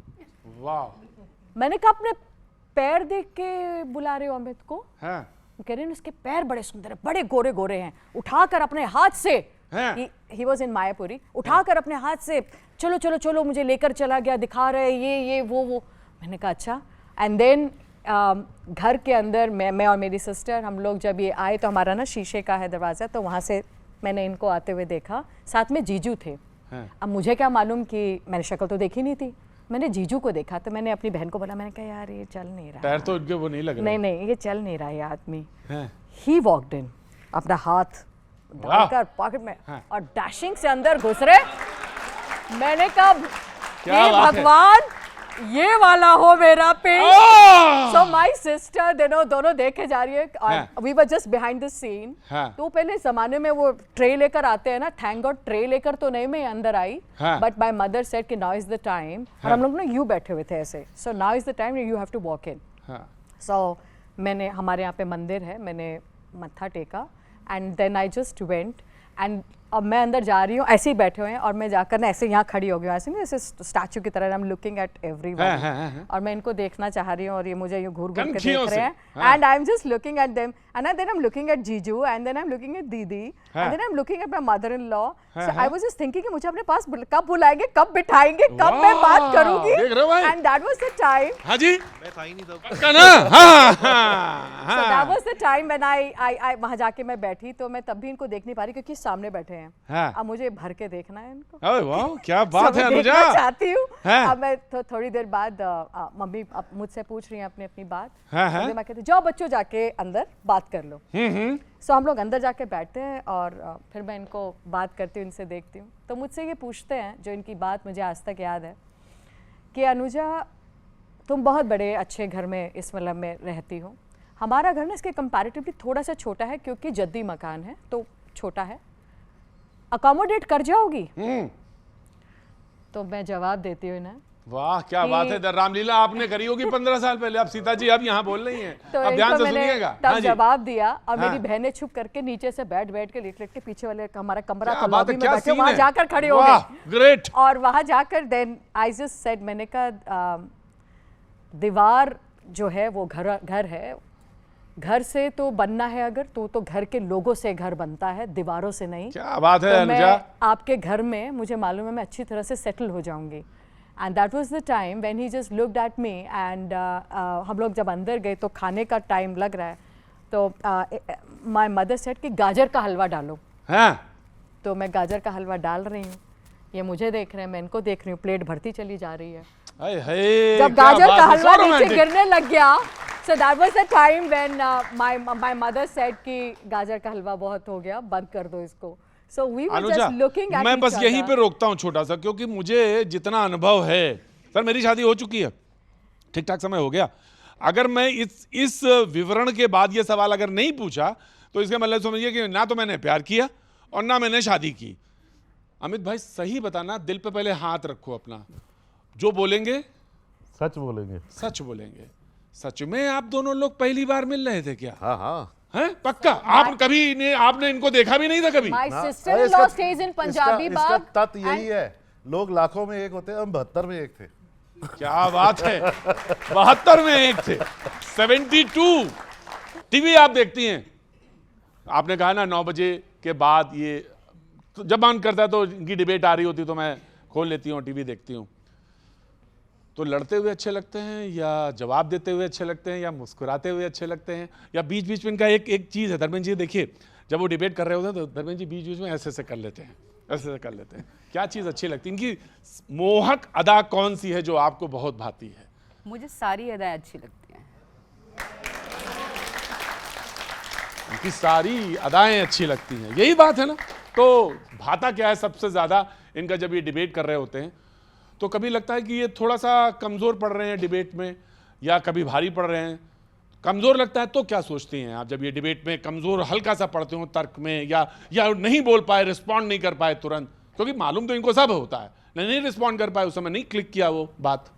वाह। मैंने कहा अपने पैर देख के बुला रहे हो अमित को? हाँ। कह रहे हैं उसके पैर बड़े सुंदर है, बड़े गोरे गोरे हैं। उठाकर अपने हाथ से, ही वॉज इन मायापुरी, उठाकर अपने हाथ से चलो चलो चलो मुझे लेकर चला गया, दिखा रहे ये वो। मैंने कहा अच्छा। एंड देन घर के अंदर मैं और मेरी सिस्टर, हम लोग जब ये आए तो हमारा ना शीशे का है दरवाज़ा, तो वहाँ से मैंने इनको आते हुए देखा, साथ में जीजू थे। अब मुझे क्या मालूम कि मैंने शक्ल तो देखी नहीं थी, मैंने जीजू को देखा तो मैंने अपनी बहन को बोला, मैंने कहा यार ये चल नहीं रहा, पैर तो इनके वो नहीं लग रहे। नहीं ये चल नहीं रहा ये आदमी। ही वॉक्ड इन, अपना हाथ डालकर पॉकेट में और डैशिंग से अंदर घुस रहे। मैंने कहा हे भगवान ये वाला हो मेरा पिंक। सो माय सिस्टर दोनों देखे जा रही है। We were just behind the scene. तो पहले जमाने में वो ट्रे लेकर आते हैं ना, थैंक गॉड ट्रे लेकर तो नहीं मैं अंदर आई, बट माय मदर सेड कि नाउ इज द टाइम। और हम लोग ना यू बैठे हुए थे ऐसे, so now is the time you have to walk in. So मैंने, हमारे यहाँ पे मंदिर है, मैंने मत्था टेका and then I just went and अब मैं अंदर जा रही हूँ, ऐसे ही बैठे हुए हैं और मैं जाकर ना ऐसे यहाँ खड़ी हो गई हूँ, ऐसे नहीं, ऐसे स्टैचू की तरह। आई एम लुकिंग एट एवरीवन और मैं इनको देखना चाह रही हूँ और ये मुझे यूँ घूर घूर के देख रहे हैं। And I am just looking at them and then I am looking at जीजू and then I am looking at दीदी and then I am looking at my mother in law. So I was just thinking कि मुझे अपने पास कब बुलाएंगे, कब बिठाएंगे, कब मैं बात करूंगी। And that was the time. हाँ जी, मैं था ही नहीं तब। So that was the time when I वहाँ जाके मैं बैठी, तो मैं तब भी इनको देख नहीं पा रही क्योंकि सामने बैठे हैं। हाँ। अब मुझे भर के देखना है इनको। अरे वाह, क्या बात है अनुजा। देखना चाहती हूँ। हाँ। अब मैं थोड़ी देर बाद मम्मी मुझसे पूछ रही हैं अपनी अपनी बात। हाँ, हाँ। तो मैं कहती जाओ बच्चों जाके अंदर बात कर लो। सो हम लोग अंदर जाके बैठते हैं और फिर मैं इनको बात करती हूँ, इनसे देखती हूँ। तो मुझसे ये पूछते हैं, जो इनकी बात मुझे आज तक याद है, कि अनुजा तुम बहुत बड़े अच्छे घर में इस मतलब में रहती हो, हमारा घर ना इसके कंपैरेटिवली थोड़ा सा छोटा है क्योंकि जद्दी मकान है तो छोटा है, अकोमोडेट कर जाओगी? तो मैं जवाब देती हूँ ना, वाह क्या बात है, रामलीला आपने करी होगी 15 साल पहले, अब सीता जी अब यहाँ बोल रही हैं, तो अब ध्यान से मैंने सुनिएगा। तब हाँ जी। जवाब दिया और हाँ। मेरी बहनें छुप करके नीचे से बैठ के लेट के पीछे वाले हमारा कमरा क्या था बात है, लॉबी में क्या बैठे, सीन वहां है। जाकर खड़े हो वाह, गए। ग्रेट। और वहां जाकर देन आई जस्ट सेड, मैंने कहा दीवार जो है वो घर है, घर से तो बनना है अगर तो घर के लोगों से घर बनता है, दीवारों से नहीं। क्या बात है तो अनुजा। मैं आपके घर में मुझे मालूम है मैं अच्छी तरह से सेटल हो जाऊंगी। And that was the time when he just looked at me and हम लोग जब अंदर गए तो खाने का टाइम लग रहा है, तो माय मदर सेड कि गाजर का हलवा डालो। हाँ। तो मैं गाजर का हलवा डाल रही हूँ, ये मुझे देख रहे हैं, मैं इनको देख रही हूँ, प्लेट भरती चली जा रही है। जब गाजर का हलवा नीचे गिरने लग गया, so that was the time when my mother said कि गाजर का हलवा बहुत हो गया, बंद कर दो इसको। So we were just looking at मैं each बस other. यहीं पे रोकता हूँ छोटा सा, क्योंकि मुझे जितना अनुभव है, सर मेरी शादी हो चुकी है, ठीक ठाक समय हो गया, अगर मैं इस विवरण के बाद ये सवाल अगर नहीं पूछा तो इसका मतलब समझिए कि ना तो मैंने प्यार किया और ना मैंने शादी की। अमित भाई सही बताना, दिल पे पहले हाथ रखो अपना, जो बोलेंगे सच बोलेंगे, सच बोलेंगे। सच में आप दोनों लोग पहली बार मिल रहे थे क्या? हाँ हाँ हैं पक्का? आप कभी आपने इनको देखा भी नहीं था कभी? My sister-in-law stays in Punjabi बाग। इसका तथ्य यही है, लोग लाखों में एक होते हैं, हम 72 में एक थे। क्या बात है, 72 में एक थे, 72। टीवी आप देखती हैं? आपने कहा ना 9 बजे के बाद ये तो जब मन करता है तो इनकी डिबेट आ रही होती तो मैं खोल लेती हूँ, टीवी देखती हूँ। तो लड़ते हुए अच्छे लगते हैं या जवाब देते हुए अच्छे लगते हैं या मुस्कुराते हुए अच्छे लगते हैं या बीच बीच में इनका एक चीज़ है, धर्मेंद्र जी देखिए, जब वो डिबेट कर रहे होते हैं तो धर्मेंद्र जी बीच बीच में ऐसे कर लेते हैं, ऐसे कर लेते हैं। क्या चीज़ अच्छी लगती है इनकी? मोहक अदा कौन सी है जो आपको बहुत भाती है? मुझे सारी अदाएं अच्छी लगती हैं। इनकी सारी अदाएं अच्छी लगती हैं, यही बात है ना। तो भाता क्या है सबसे ज़्यादा इनका? जब ये डिबेट कर रहे होते हैं तो कभी लगता है कि ये थोड़ा सा कमज़ोर पड़ रहे हैं डिबेट में, या कभी भारी पड़ रहे हैं। कमज़ोर लगता है तो क्या सोचती हैं आप जब ये डिबेट में कमज़ोर हल्का सा पड़ते हो तर्क में, या नहीं बोल पाए, रिस्पॉन्ड नहीं कर पाए तुरंत? क्योंकि मालूम तो इनको सब होता है, नहीं रिस्पॉन्ड कर पाए, उस समय नहीं क्लिक किया वो बात।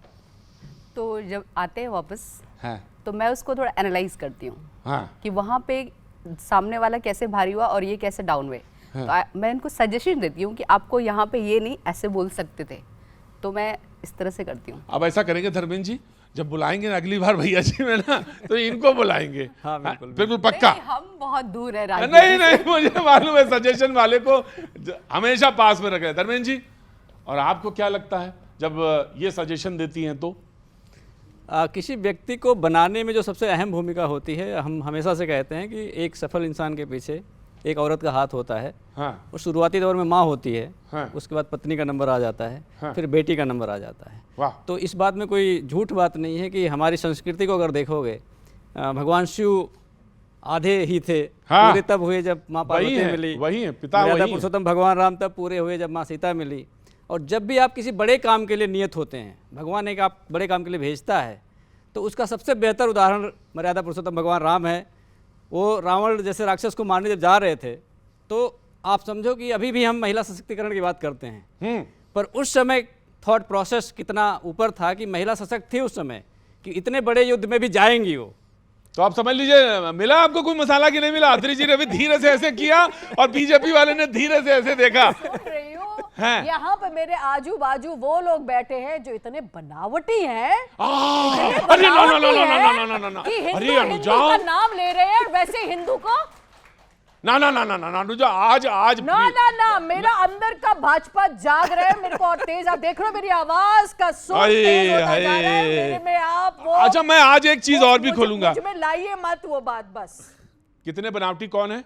तो जब आते हैं वापस हाँ, तो मैं उसको थोड़ा एनालाइज करती हूँ हाँ, कि वहाँ पे सामने वाला कैसे भारी हुआ और ये कैसे डाउन हुए। तो मैं इनको सजेशन देती हूँ कि आपको यहाँ पे ये नहीं ऐसे बोल सकते थे, तो मैं इस तरह से करती हूँ। अब ऐसा करेंगे धर्मेंद्र जी, जब बुलाएंगे अगली बार भैया जी में ना तो इनको बुलाएंगे। हाँ बिल्कुल बिल्कुल पक्का। हम बहुत दूर है राजनीति नहीं मुझे मालूम है, सजेशन वाले को हमेशा पास में रखे। धर्मेंद्र जी, और आपको क्या लगता है जब ये सजेशन देती हैं तो? किसी व्यक्ति को बनाने में जो सबसे अहम भूमिका होती है, हम हमेशा से कहते हैं कि एक सफल इंसान के पीछे एक औरत का हाथ होता है। हाँ। और शुरुआती दौर में माँ होती है। हाँ। उसके बाद पत्नी का नंबर आ जाता है। हाँ। फिर बेटी का नंबर आ जाता है। वाह। तो इस बात में कोई झूठ बात नहीं है कि हमारी संस्कृति को अगर देखोगे, भगवान शिव आधे ही थे। हाँ। पूरे तब हुए जब माँ पार्वती मिली, वही है पिता, मर्यादा वही पुरुषोत्तम भगवान राम तब पूरे हुए जब माँ सीता मिली। और जब भी आप किसी बड़े काम के लिए नियत होते हैं, भगवान एक आप बड़े काम के लिए भेजता है, तो उसका सबसे बेहतर उदाहरण मर्यादा पुरुषोत्तम भगवान राम है। वो रावण जैसे राक्षस को मारने जब जा रहे थे, तो आप समझो कि अभी भी हम महिला सशक्तिकरण की बात करते हैं, पर उस समय थॉट प्रोसेस कितना ऊपर था कि महिला सशक्त थी उस समय कि इतने बड़े युद्ध में भी जाएंगी वो। तो आप समझ लीजिए मिला आपको कोई मसाला कि नहीं मिला। अत्रे जी ने भी धीरे से ऐसे किया और बीजेपी वाले ने धीरे से ऐसे देखा। हैं। यहाँ पे मेरे आजू बाजू वो लोग बैठे हैं जो इतने बनावटी हैं, अरे no no no no no no no no, अरे अनुजा का नाम ले रहे हैं और वैसे हिंदू को ना ना ना ना ना अनुजा आज ना ना ना, मेरा अंदर का भाजपा जाग रहा है, मेरे को और तेज, आप देख रहे हो मेरी आवाज का सुर तेज होता जा रहा है मेरे में। आप वो अच्छा मैं आज एक चीज और भी खोलूंगा, मुझ में लाइए मत वो बात बस। कितने बनावटी कौन है?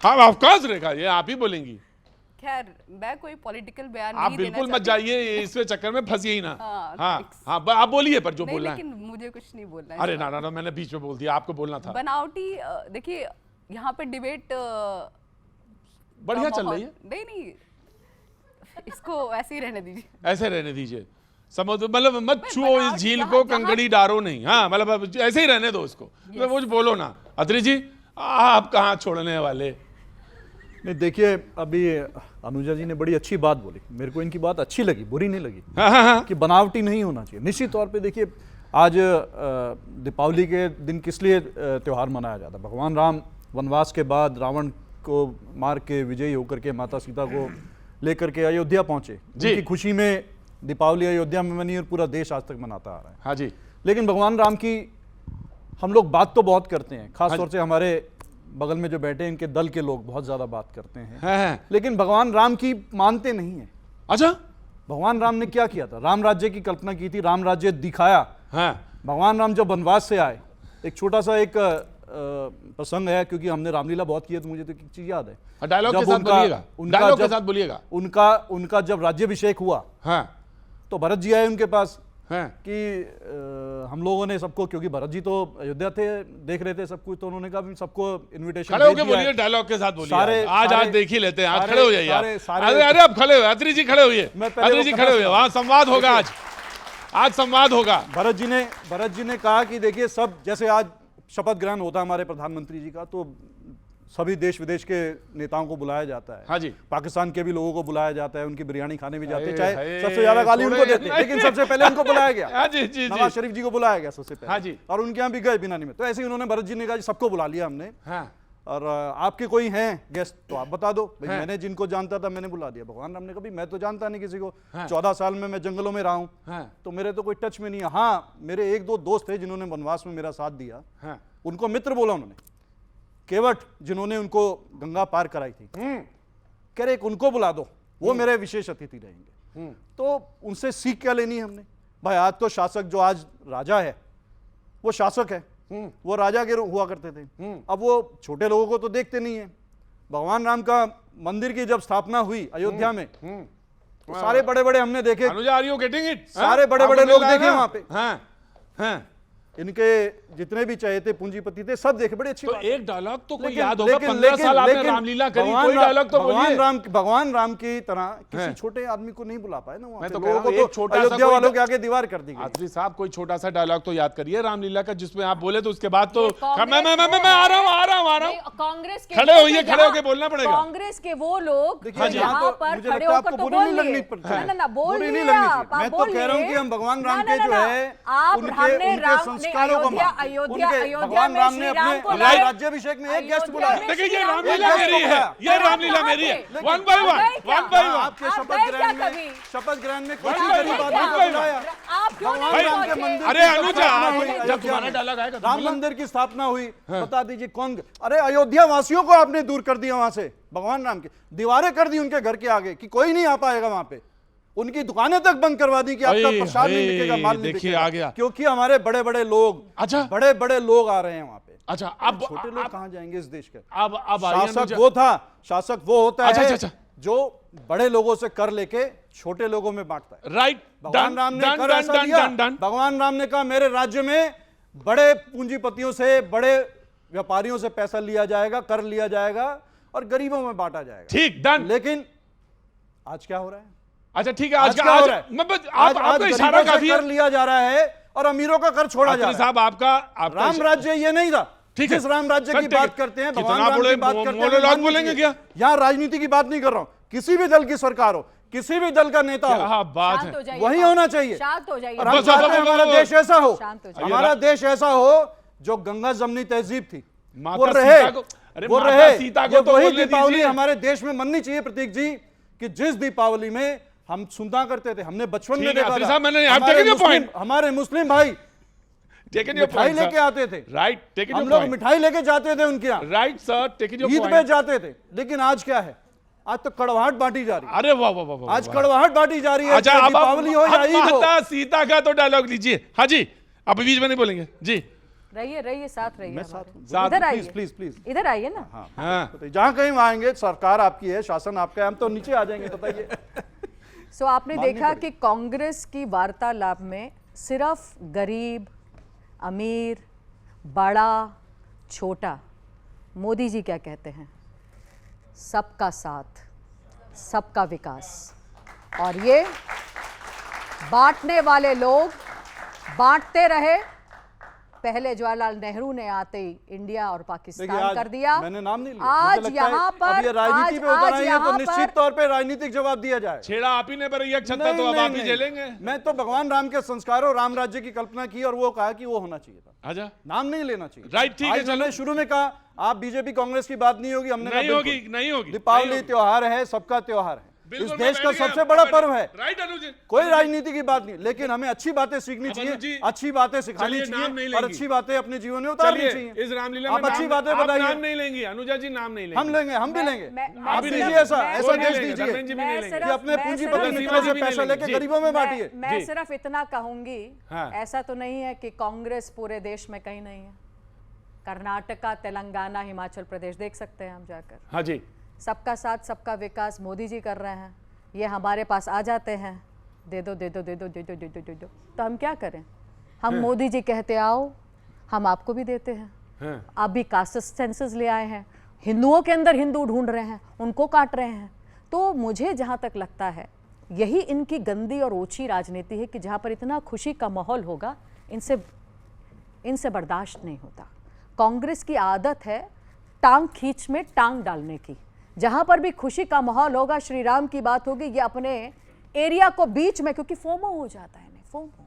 हाँ ऑफ कोर्स रेखा, ये आप ही बोलेंगी। खैर मैं कोई पॉलिटिकल बयान आप नहीं बिल्कुल देना मत जाइए इसके चक्कर में, फंसिए ही ना। हाँ, हाँ आप बोलिए पर जो नहीं, बोलना है। लेकिन मुझे कुछ नहीं बोलना है। अरे ना ना ना मैंने बीच में बोल दिया, आपको बोलना था। बनावटी देखिए यहाँ पे डिबेट बढ़िया चल रही है। नहीं इसको ऐसे ही रहने दीजिए, ऐसे रहने दीजिए। समुद्र मतलब मत छुओ इस झील को, कंकड़ी डारो नहीं। हाँ मतलब ऐसे ही रहने दो उसको, कुछ बोलो ना। अत्रे जी आप कहाँ छोड़ने वाले? नहीं देखिए, अभी अनुजा जी ने बड़ी अच्छी बात बोली, मेरे को इनकी बात अच्छी लगी, बुरी नहीं लगी। कि बनावटी नहीं होना चाहिए। निश्चित तौर पे देखिए आज दीपावली के दिन किस लिए त्यौहार मनाया जाता है? भगवान राम वनवास के बाद रावण को मार के विजयी होकर के माता सीता को लेकर के अयोध्या पहुंचे, उनकी खुशी में दीपावली अयोध्या में मनी और पूरा देश आज तक मनाता आ रहा है। हाँ जी। लेकिन भगवान राम की हम लोग बात तो बहुत करते हैं, खासतौर से हमारे बगल में जो बैठे हैं इनके दल के लोग बहुत ज्यादा बात करते हैं, लेकिन भगवान राम की मानते नहीं है। अच्छा, भगवान राम ने क्या किया था? राम राज्य की कल्पना की थी, राम राज्य दिखाया। भगवान राम जब वनवास से आए, एक छोटा सा एक प्रसंग है, क्योंकि हमने रामलीला बहुत की है तो मुझे तो एक चीज याद है। डायलॉग के साथ बोलिएगा, डायलॉग के साथ बोलिएगा। उनका जब राज्याभिषेक हुआ तो भरत जी आए उनके पास कि हम लोगों ने सबको, क्योंकि भरत जी तो अयोध्या थे, देख रहे थे सब कुछ, तो उन्होंने कहा सबको इनविटेशन खड़े होके बोलिए, डायलॉग के साथ बोलिए। आज देख ही लेते हैं। आज खड़े हो जाइए। अरे अब खड़े हो, अत्रे जी खड़े हुए, अत्रे जी खड़े हुए, वहां संवाद होगा। आज संवाद होगा। भरत जी ने कहा कि देखिए सब, जैसे आज शपथ ग्रहण होता है हमारे प्रधानमंत्री जी का, तो सभी देश विदेश के नेताओं को बुलाया जाता है। हाँ जी। पाकिस्तान के भी लोगों को बुलाया जाता है, उनकी बिरयानी खाने भी जाते हैं, चाहे सबसे ज्यादा गाली उनको देते हैं, लेकिन सबसे पहले उनको बुलाया गया। नवाज शरीफ जी को बुलाया गया सबसे पहले। हाँ जी। और उनके यहाँ भी गए बिना निमित्त। तो ऐसे ही उन्होंने भरत जी ने कहा सबको बुला लिया हमने, और आपके कोई हैं गेस्ट तो आप बता दो। मैंने जिनको जानता था मैंने बुला दिया। भगवान राम ने कभी, मैं तो जानता नहीं किसी को, 14 साल में मैं जंगलों में रहा हूँ, तो मेरे तो कोई टच में नहीं है। हाँ मेरे एक दो दोस्त थे जिन्होंने वनवास में मेरा साथ दिया, उनको मित्र बोला उन्होंने, केवट जिन्होंने उनको गंगा पार कराई थी, कह रहे उनको बुला दो, वो मेरे विशेष अतिथि रहेंगे। तो उनसे सीख क्या लेनी है हमने? भाई आज तो शासक, जो आज राजा है वो शासक है, वो राजा के हुआ करते थे। अब वो छोटे लोगों को तो देखते नहीं है। भगवान राम का मंदिर की जब स्थापना हुई अयोध्या में, तो सारे बड़े बड़े हमने देखे, सारे बड़े बड़े लोग देखे वहां पे। इनके जितने भी चहेते पूंजीपति थे सब देखे, बड़ी अच्छी तो बात। एक डायलॉग तो कोई याद होगा, 15 साल आपने रामलीला करी, कोई डायलॉग तो बोलिए। भगवान राम की तरह किसी छोटे आदमी को नहीं बुला पाए ना वहां। मैं तो लोगों को तो छोटा अयोध्या वालों के आगे दीवार कर दी गई। आत्रे साहब कोई छोटा सा डायलॉग तो याद करिए रामलीला का, जिसमें आप बोले तो उसके बाद तो मैं आ रहा हूँ। कांग्रेस के खड़े होइए, खड़े होके बोलना पड़ेगा। कांग्रेस के वो लोग यहाँ पर खड़े होकर तो बोल रही, मैं तो कह रहा हूँ कि हम भगवान राम के जो है उनके संस्कारों को भगवान राम ने अपने राज्याभिषेक में एक गेस्ट बुलाया। देखिए ये रामलीला मेरी है, ये रामलीला मेरी है। वन बाय वन आपके शपथ ग्रहण में कुछ गरीब आदमी को बुलाया। भगवान राम के मंदिर, अरे अनुजा जब तुम्हारा डायलॉग आएगा, राम मंदिर की स्थापना हुई, बता दीजिए कौन? अरे अयोध्या वासियों को आपने दूर कर दिया वहां से। भगवान राम की दीवारें कर दी उनके घर के आगे कि कोई नहीं आ पाएगा वहां पे। उनकी दुकानें तक बंद करवा दी कि आपका प्रसाद नहीं बिकेगा, माल नहीं बिकेगा। आ गया, क्योंकि हमारे बड़े बड़े लोग, बड़े बड़े लोग आ रहे हैं वहां पे। अच्छा, अब छोटे लोग कहां जाएंगे इस देश के? अब शासक वो होता है जो बड़े लोगों से कर लेके छोटे लोगों में बांटता है। राइट। भगवान राम ने कर ऐसा दिया। भगवान राम ने कहा मेरे राज्य में बड़े पूंजीपतियों से, बड़े व्यापारियों से पैसा लिया जाएगा, कर लिया जाएगा और गरीबों में बांटा जाएगा। ठीक, डन। लेकिन आज क्या हो रहा है? अच्छा ठीक है, आज क्या हो रहा है? आपका इशारा काफी कर लिया जा रहा है और अमीरों का कर छोड़ा जा रहा है। साहब आपका राम राज्य ये नहीं था। ठीक है, जिस राम राज्य की बात करते हैं, भगवान राम की बात करते हैं, मोनोलॉग बोलेंगे क्या? यहाँ राजनीति की बात नहीं कर रहा हूं। किसी भी दल की सरकार हो, किसी भी दल का नेता क्या हो, बात शांत हो है। जाइए, वही होना चाहिए। शांत हो जाइए। और हम चाहते हैं हमारा देश ऐसा हो, शांत हो जाइए। हमारा देश ऐसा हो जो गंगा जमनी तहजीब थी माता वो सीता रहे, को- अरे वो माता रहे। सीता को ये तो वही बोलने दीपावली दीजिए। हमारे देश में मननी चाहिए प्रतीक जी, कि जिस दीपावली में हम सुनता करते थे, हमने बचपन में ठीक है, देखा आखिरी था, साहब, मैंने यहाँ हमारे taken your मुस्लिम- point. हमारे मुस्लिम भाई टेकन योर मिठाई पॉइंट लेके आते थे, राइट, टेकन हम योर लोग पॉइंट मिठाई लेके जाते थे उनके यहाँ, right sir, taken your Eid पे पॉइंट। जाते थे। लेकिन आज क्या है, आज तो कड़वाहट बांटी जा रही है। अरे वाह वाह वाह वाह, आज वाह। कड़वाहट बांटी जा रही है, अच्छा, चाहे अब दीपावली हो या ईद हो। माता सीता का तो डायलॉग लीजिए। हाँ जी, आप बीच में नहीं बोलेंगे जी। रहिए रहिए, साथ रहिए। मैं हमारे। साथ हूं। साथ- इधर आइए, प्लीज प्लीज प्लीज। इधर आइए ना। हाँ, जहाँ कहीं वहाँ आएंगे, सरकार आपकी है, शासन आपका है, हम तो नीचे आ जाएंगे, बताइए। सो आपने देखा कि कांग्रेस की वार्तालाप में सिर्फ गरीब, अमीर, बड़ा, छोटा, मोदी जी क्या कहते हैं, सबका साथ, सबका विकास। और ये बांटने वाले लोग बांटते रहे। पहले जवाहरलाल नेहरू ने आते ही इंडिया और देखिए, पाकिस्तान आज कर दिया। मैंने नाम नहीं लिया। आज मुझे लगता है यहाँ पर अब ये राजनीति पे उतर आई है, तो निश्चित तौर पे राजनीतिक जवाब दिया जाए। छेड़ा आप ही ने पर छत्ता नहीं, तो अब नहीं, आप ही नहीं। झेलेंगे। मैं तो भगवान राम के संस्कारों, राम राज्य की कल्पना की और वो कहा कि वो होना चाहिए था, अच्छा, नाम नहीं लेना चाहिए। राइट, ठीक है, आज मैंने शुरू में कहा आप बीजेपी कांग्रेस की बात नहीं होगी, हमने कहा नहीं होगी, बिल्कुल। नहीं होगी। दीपावली त्योहार है, सबका त्योहार है, इस बिल्कुल, देश मैं का बैठ गया, सबसे बड़ा मैं पर्व है। राइट अनुज जी, कोई राजनीति की बात नहीं, लेकिन हमें अच्छी बातें सीखनी अब अनुज जी, चाहिए, अच्छी बातें सिखानी चलिए, नाम नहीं चाहिए और लेंगी। अच्छी बातें अपने जीवन में उतारनी चलिए, चाहिए। इस रामलीला आप में अच्छी नाम- बातें आप बताइए। नाम नहीं लेंगी, अनुजा जी नाम नहीं लेंगी। हम लेंगे, हम भी लेंगे। मैं आप सिर्फ- दीजिए ऐसा मैं ऐसा सिर्फ- देश धर्मेंद्र जी दीजिए भी मैं नहीं लेंगे। सिर्फ- कि अपने मैं पूंजीपति सिर्फ- मित्रों से सीमा जी भी पैसा नहीं लेके लेंगे। गरीबों में बांटिए। मैं जी। सिर्फ इतना कहूंगी, हाँ। ऐसा तो नहीं है कि कांग्रेस पूरे देश में कहीं नहीं है। कर्नाटका, तेलंगाना, हिमाचल प्रदेश देख सकते हैं हम जाकर। हाँ जी, सबका साथ, सबका विकास मोदी जी कर रहे हैं। ये हमारे पास आ जाते हैं, दे दो दे दो दे दो दे दो दे दो दे दो, तो हम क्या करें? हम मोदी जी कहते आओ, हम आपको भी देते हैं। हाँ। आप भी कास्ट सेंसस ले आए हैं, हिंदुओं के अंदर हिंदू ढूंढ रहे हैं, उनको काट रहे हैं। तो मुझे जहाँ तक लगता है यही इनकी गंदी और ओछी राजनीति है कि जहाँ पर इतना खुशी का माहौल होगा, इनसे बर्दाश्त नहीं होता। कांग्रेस की आदत है टांग खींच में टांग डालने की। जहाँ पर भी खुशी का माहौल होगा, श्री राम की बात होगी, ये अपने एरिया को बीच में, क्योंकि फोमो हो जाता है इन्हें, फोमो।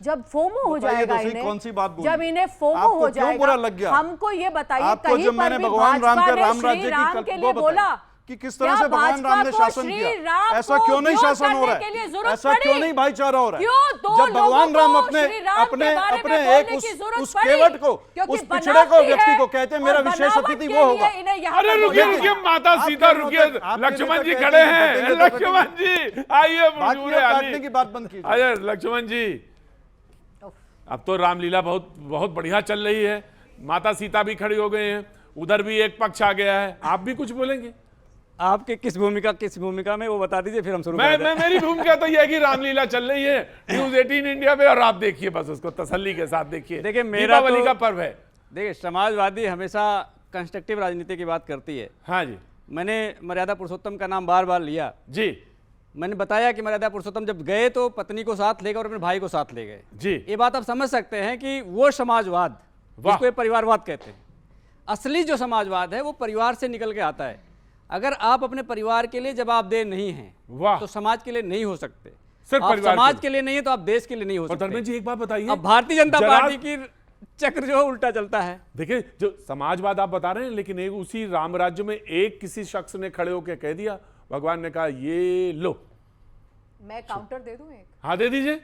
जब फोमो हो बताइए जाएगा तो सही, इन्हें, कौन सी बात बोली? जब इन्हें फोमो आपको हो क्यों जाएगा, बुरा लग गया? हमको ये बताइए आपको कहीं जब पर मैंने भी भगवान राम भाजपा के ने राम श्री राज्य की राम कल- के वो लिए बताइए बोला कि किस तरह क्या से भगवान राम ने भाजपा को शासन श्री किया। राम ऐसा को क्यों नहीं विरोध शासन हो रहा करने के लिए है? जरूरत ऐसा क्यों पड़ी? नहीं भाईचारा हो रहा है? क्यों दो जब भगवान लोगों राम को अपने श्री राम अपने के बारे में अपने बोलने एक की जरूरत उस पड़ी? केवट को, क्योंकि उस पिछड़े को बनावटी व्यक्ति है को कहते हैं मेरा और विशेष बनावट अतिथि के वो लिए होगा। इन्हें यहाँ अरे पर रुकिए बोला रुकिए, है। माता आप सीता क्या रुकिए, होता है? आप लक्ष्मण कहते जी हैं खड़े कि हैं, बटेंगे तो लक्ष्मण जी आइए, बाकियों बुजुर्ग काटने अली। की बात बंद कीजिए। अरे लक्ष्मण जी, अब तो रामलीला बहुत बहुत बढ़िया चल रही है, माता सीता भी खड़ी हो गए हैं, उधर भी एक पक्ष आ गया है, आप भी कुछ बोलेंगे? आपके किस भूमिका में वो बता दीजिए, फिर हम शुरू मैं करें। मेरी भूमिका तो यह है कि रामलीला चल रही है न्यूज़ 18 इंडिया पे, और आप देखिए, बस उसको तसल्ली के साथ देखिए। देखिए, मेरा दीपावली तो- का पर्व है। देखिए, समाजवादी हमेशा कंस्ट्रक्टिव राजनीति की बात करती है। हाँ जी मैंने मर्यादा पुरुषोत्तम का नाम बार बार लिया जी मैंने बताया कि मर्यादा पुरुषोत्तम जब गए तो पत्नी को साथ ले गए और अपने भाई को साथ ले गए जी। ये बात आप समझ सकते हैं कि वो समाजवाद, जिसको ये परिवारवाद कहते हैं, असली जो समाजवाद है वो परिवार से निकल के आता है। अगर आप अपने परिवार के लिए जवाबदेह नहीं हैं तो समाज के लिए नहीं हो सकते। सिर्फ आप परिवार समाज के लिए नहीं है तो आप देश के लिए नहीं हो सकते। धर्मेंद्र जी एक बात बताइए, अब भारतीय जनता पार्टी की चक्र जो है उल्टा चलता है। देखिए, जो समाजवाद आप बता रहे हैं, लेकिन एक उसी राम राज्य में एक किसी शख्स ने खड़े होकर कह दिया, भगवान ने कहा ये लो। मैं काउंटर दे दूं एक? हाँ दे दीजिए।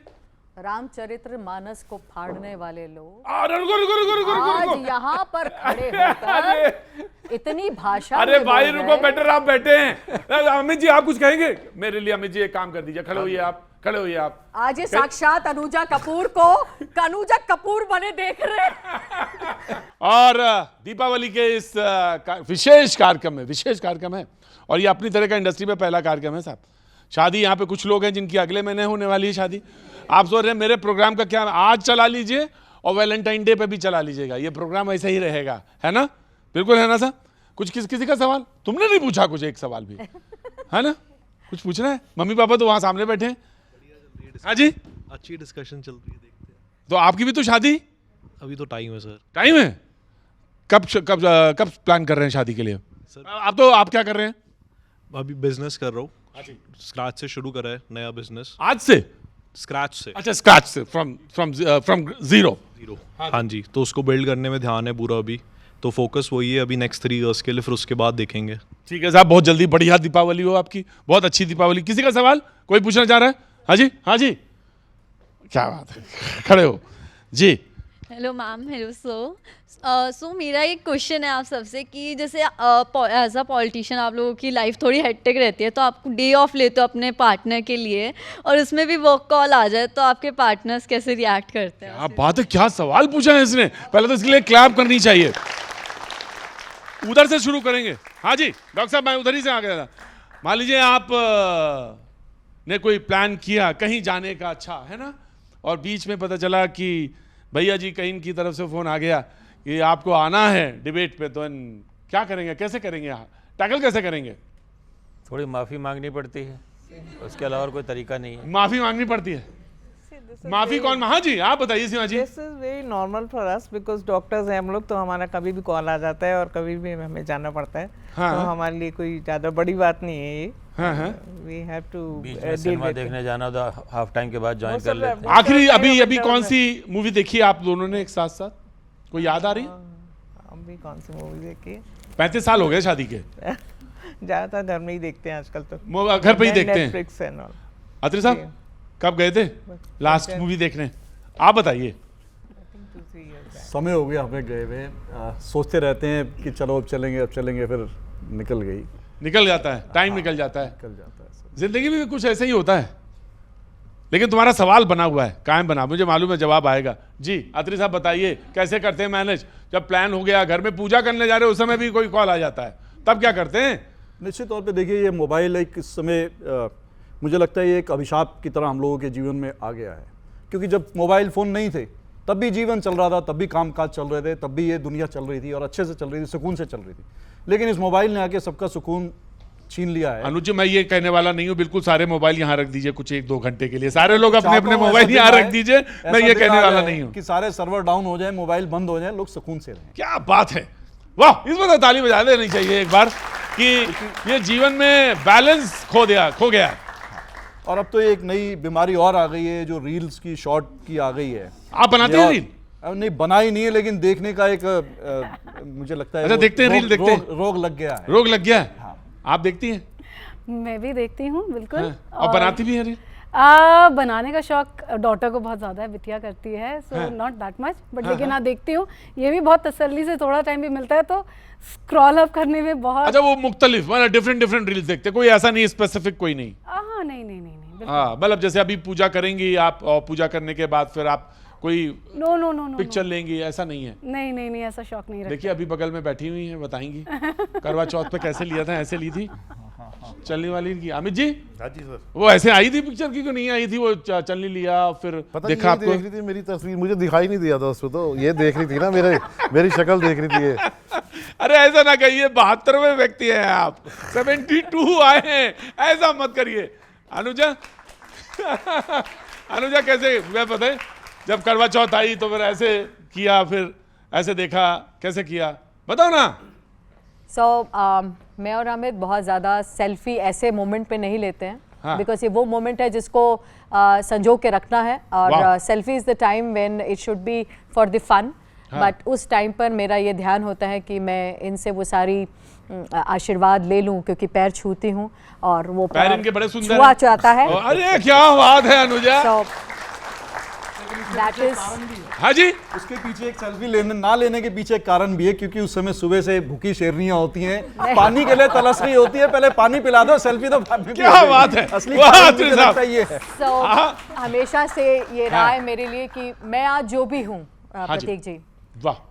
रामचरित्र मानस को फाड़ने वाले लोग रुको आज यहाँ पर खड़े होकर इतनी भाषा अरे में भाई बोल रुको, रहे हैं। बेटर आप बैठे हैं। अमित जी आप कुछ कहेंगे मेरे लिए? अमित जी एक काम कर दीजिए, खड़े होइए आप, खड़े होइए आप। आज ये साक्षात अनुजा कपूर को अनुजा कपूर बने देख रहे हैं। और दीपावली के इस विशेष कार्यक्रम है, और ये अपनी तरह का इंडस्ट्री में पहला कार्यक्रम है साहब। शादी यहाँ पे कुछ लोग हैं जिनकी अगले महीने होने वाली है शादी। आप सोच रहे हैं मेरे प्रोग्राम का क्या, आज चला लीजिए और वैलेंटाइन डे पे भी चला लीजिएगा, ये प्रोग्राम ऐसा ही रहेगा, है ना? बिल्कुल है ना सर? कुछ किसी का सवाल तुमने नहीं पूछा? कुछ एक सवाल भी है ना? कुछ पूछना है? मम्मी पापा तो वहाँ सामने बैठे हैं। हाँ जी, अच्छी डिस्कशन चल रही है, देखते हैं। तो आपकी भी तो शादी अभी तो टाइम है सर। टाइम है? कब प्लान कर रहे हैं शादी के लिए? सर आप क्या कर रहे हैं? अभी बिजनेस कर रहा हूँ, स्क्रैच से शुरू करा है नया बिजनेस। आज से? स्क्रैच से। अच्छा, स्क्रैच से, फ्रॉम जीरो। हाँ जी, तो उसको बिल्ड करने में ध्यान है पूरा अभी, तो फोकस वही है अभी नेक्स्ट 3 इयर्स के लिए, फिर उसके बाद देखेंगे। ठीक है साहब, बहुत जल्दी बढ़िया दीपावली हो आपकी, बहुत अच्छी दीपावली। किसी का सवाल कोई पूछना चाह रहा है? हाँ जी, हाँ जी, क्या बात है, खड़े हो जी। हेलो मैम, हेलो सो मेरा एक क्वेश्चन है आप सबसे कि जैसे एज अ पॉलिटिशियन आप लोगों की लाइफ थोड़ी हेक्टिक रहती है, तो आप डे ऑफ लेते हो अपने पार्टनर के लिए और उसमें भी वर्क कॉल आ जाए, तो आपके पार्टनर्स कैसे रिएक्ट करते हैं? क्या बात है, क्या सवाल पूछा है इसने, पहले तो इसके लिए क्लैप करनी चाहिए। उधर से शुरू करेंगे। हाँ जी डॉक्टर साहब, मैं उधर ही से आ गया था। मान लीजिए आप ने कोई प्लान किया कहीं जाने का, अच्छा है ना, और बीच में पता चला कि भैया जी कहीं की तरफ से फोन आ गया कि आपको आना है डिबेट पे, तो क्या करेंगे, कैसे करेंगे, टैकल कैसे करेंगे? थोड़ी माफ़ी मांगनी पड़ती है, उसके अलावा कोई तरीका नहीं है। माफ़ी मांगनी पड़ती है? माफी कौन? हाँ जी, आप बताइए Seema ji. This is very normal for us because doctors हैं हम लोग, तो हमारा कभी भी कॉल आ जाता है और कभी भी हमें जाना पड़ता है। हाँ, तो हमारे लिए कोई ज्यादा बड़ी बात नहीं है ये। हाँ, वी हैव टू सिनेमा देखने जाना तो हाफ टाइम के बाद ज्वाइन कर लेते हैं। आखिरी अभी कौन सी मूवी देखी आप दोनों ने एक साथ साथ, कोई याद आ रही? अभी कौन सी मूवी देखी? 35 साल हो गए शादी के। ज्यादातर घर में ही देखते हैं आजकल, तो घर पे ही देखते हैं। Netflix and all. अत्री साहब कब गए थे लास्ट मूवी देखने, आप बताइए? समय हो गया हमें गए हुए, सोचते रहते हैं कि चलो अब चलेंगे, फिर निकल जाता है, टाइम निकल जाता है। जिंदगी में भी कुछ ऐसे ही होता है, लेकिन तुम्हारा सवाल बना हुआ है, कायम बना, मुझे मालूम है जवाब आएगा। जी अत्री साहब बताइए, कैसे करते हैं मैनेज? जब प्लान हो गया, घर में पूजा करने जा रहे हो, उस समय भी कोई कॉल आ जाता है, तब क्या करते हैं? निश्चित तौर पे देखिए, ये मोबाइल एक इस समय मुझे लगता है ये एक अभिशाप की तरह हम लोगों के जीवन में आ गया है, क्योंकि जब मोबाइल फ़ोन नहीं थे तब भी जीवन चल रहा था, तब भी कामकाज चल रहे थे, तब भी ये दुनिया चल रही थी और अच्छे से चल रही थी, सुकून से चल रही थी। लेकिन इस मोबाइल ने आके सबका सुकून छीन लिया है। अनुज जी, मैं ये कहने वाला नहीं हूँ, बिल्कुल सारे मोबाइल यहाँ रख दीजिए कुछ 1-2 घंटे के लिए, सारे लोग अपने अपने मोबाइल यहाँ रख दीजिए, मैं ये कहने वाला नहीं हूँ कि सारे सर्वर डाउन हो जाए, मोबाइल बंद हो जाए, लोग सुकून से रहें। क्या बात है, वाह, इसमें तो ताली बजा देनी चाहिए एक बार कि ये जीवन में बैलेंस खो गया है। और अब तो एक नई बीमारी और आ गई है जो रील्स की, शॉर्ट की आ गई है। आप बनाते हैं रील? नहीं, बनाई नहीं है, लेकिन देखने का एक मुझे लगता है, अच्छा देखते हैं रील, देखते हैं, रोग लग गया है। रोग लग गया है। हाँ। आप देखती हैं? मैं भी देखती हूँ बिल्कुल। हाँ। और बनाती भी है रील? बनाने का शौक डॉटर को बहुत ज़्यादा है, बिटिया करती है, so not that much, but लेकिन हाँ देखती हूँ। ये भी बहुत तसल्ली से थोड़ा टाइम भी मिलता है तो स्क्रॉल अप करने में बहुत। अच्छा, वो मुख्तलिफ मतलब डिफरेंट रील्स देखते, कोई ऐसा नहीं स्पेसिफिक कोई नहीं? हाँ नहीं। हाँ, मतलब जैसे अभी पूजा करेंगी आप, और पूजा करने के बाद फिर आप कोई नो पिक्चर लेंगी, ऐसा नहीं है? नहीं, ऐसा शौक नहीं रखती। देखिए अभी बगल में बैठी हुई हैं, बताएंगी करवा चौथ पे कैसे लिया था, ऐसे ली थी चलने वाली की। अमित जी? हाँ जी सर। वो ऐसे आई थी पिक्चर की, नहीं आई थी, वो चलनी लिया, फिर देखा आपको? देख रही थी मेरी तस्वीर, मुझे दिखाई नहीं दिया था उसमें, तो ये देख रही थी ना, मेरी शक्ल देख रही थी ये। अरे ऐसा ना कहिए, 72वें व्यक्ति हैं आप, 72 आए हैं, ऐसा मत करिए। अनुजा कैसे, मैं पता है जब करवा चौथ आई तो फिर ऐसे किया, फिर ऐसे देखा, कैसे किया, बताओ ना। मैं और अमित बहुत ज़्यादा सेल्फी ऐसे मोमेंट पे नहीं लेते हैं, बिकॉज ये वो मोमेंट है जिसको संजो के रखना है, और selfie is the time when it should be for the fun, but उस टाइम पर मेरा ये ध्यान होता है कि मैं इनसे वो सारी आशीर्वाद ले लूं, क्योंकि पैर छूती हूं और वो पैर इनके बड़े सुंदर छुआ चाहता है। अरे क्या बात है अनुजा। That is, हाँ जी, उसके पीछे एक सेल्फी ना लेने के पीछे एक कारण भी है, क्योंकि उस समय सुबह से भूखी शेरनियां होती हैं, पानी के लिए तरस रही होती है, पहले पानी पिला दो, सेल्फी तो बाद में। क्या बात है, असली कारण ये है। हमेशा से ये रहा है मेरे लिए कि मैं आज जो भी हूँ, प्रतीक जी,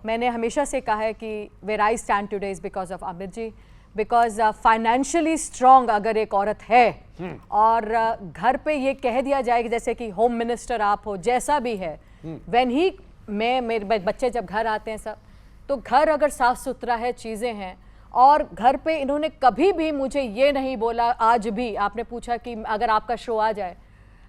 मैंने हमेशा से कहा है कि where I stand today is because of Amit ji, because financially strong अगर एक औरत है और घर पे ये कह दिया जाए कि जैसे कि होम मिनिस्टर आप हो, जैसा भी है, व्हेन ही मेरे बच्चे जब घर आते हैं सब, तो घर अगर साफ सुथरा है, चीज़ें हैं, और घर पे इन्होंने कभी भी मुझे ये नहीं बोला, आज भी आपने पूछा कि अगर आपका शो आ जाए,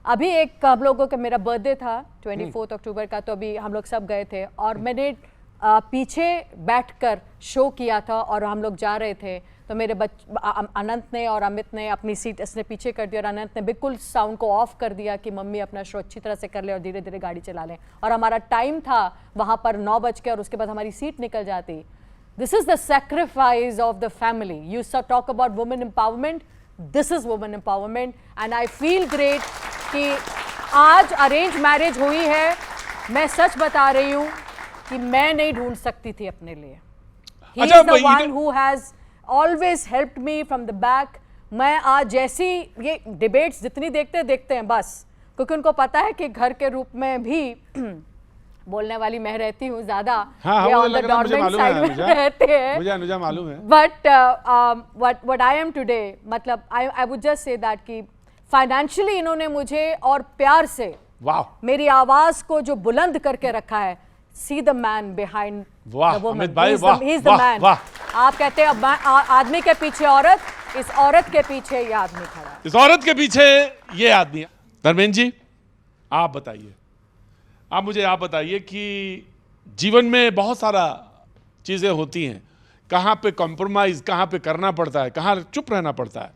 अभी एक हम लोगों का मेरा बर्थडे था 24 अक्टूबर का, तो अभी हम लोग सब गए थे और मैंने पीछे बैठकर शो किया था और हम लोग जा रहे थे, तो मेरे अनंत ने और अमित ने अपनी सीट इसने पीछे कर दी और अनंत ने बिल्कुल साउंड को ऑफ कर दिया कि मम्मी अपना शो अच्छी तरह से कर ले और धीरे धीरे गाड़ी चला लें। और हमारा टाइम था वहाँ पर 9 बज के और उसके बाद हमारी सीट निकल जाती। This is the sacrifice of the family. You talk about women empowerment, this is women empowerment and I feel great कि आज अरेंज मैरिज हुई है। मैं सच बता रही हूँ कि मैं नहीं ढूंढ सकती थी अपने लिए। He is the one who has always helped me from the back। मैं आज जैसी ये डिबेट्स जितनी देखते हैं बस, क्योंकि उनको पता है कि घर के रूप में भी बोलने वाली मैं रहती हूँ ज्यादा। हाँ, ये ऑन द गवर्नमेंट साइड में रहते हैं, मुझे अनुजा मालूम है। But what I am today, मतलब I would just say that कि फाइनेंशियली इन्होंने मुझे और प्यार से मेरी आवाज को जो बुलंद करके रखा है। See the man behind the woman. He's the man. आप कहते हैं आदमी के पीछे औरत, इस औरत के पीछे ये आदमी खड़ा है। इस औरत के पीछे ये आदमी है। धर्मेंद्र जी, आप बताइए, आप मुझे बताइए कि जीवन में बहुत सारा चीजें होती हैं, कहाँ पे कॉम्प्रोमाइज, कहाँ पे करना पड़ता है, कहाँ चुप रहना पड़ता है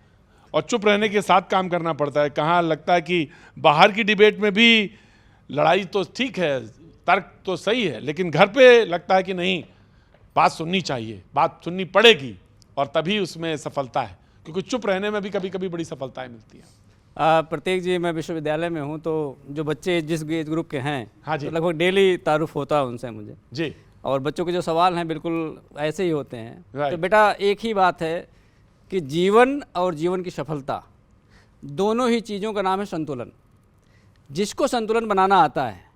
और चुप रहने के साथ काम करना पड़ता है, कहाँ लगता है कि बाहर की डिबेट में भी लड़ाई तो ठीक है, तर्क तो सही है, लेकिन घर पे लगता है कि नहीं, बात सुननी चाहिए, बात सुननी पड़ेगी और तभी उसमें सफलता है, क्योंकि चुप रहने में भी कभी कभी बड़ी सफलताएं मिलती हैं। प्रत्येक जी, मैं विश्वविद्यालय में हूँ, तो जो बच्चे जिस एज ग्रुप के हैं, हाँ जी, तो लगभग डेली तारुफ होता है उनसे मुझे जी, और बच्चों के जो सवाल हैं बिल्कुल ऐसे ही होते हैं। तो बेटा, एक ही बात है कि जीवन और जीवन की सफलता दोनों ही चीज़ों का नाम है संतुलन। जिसको संतुलन बनाना आता है,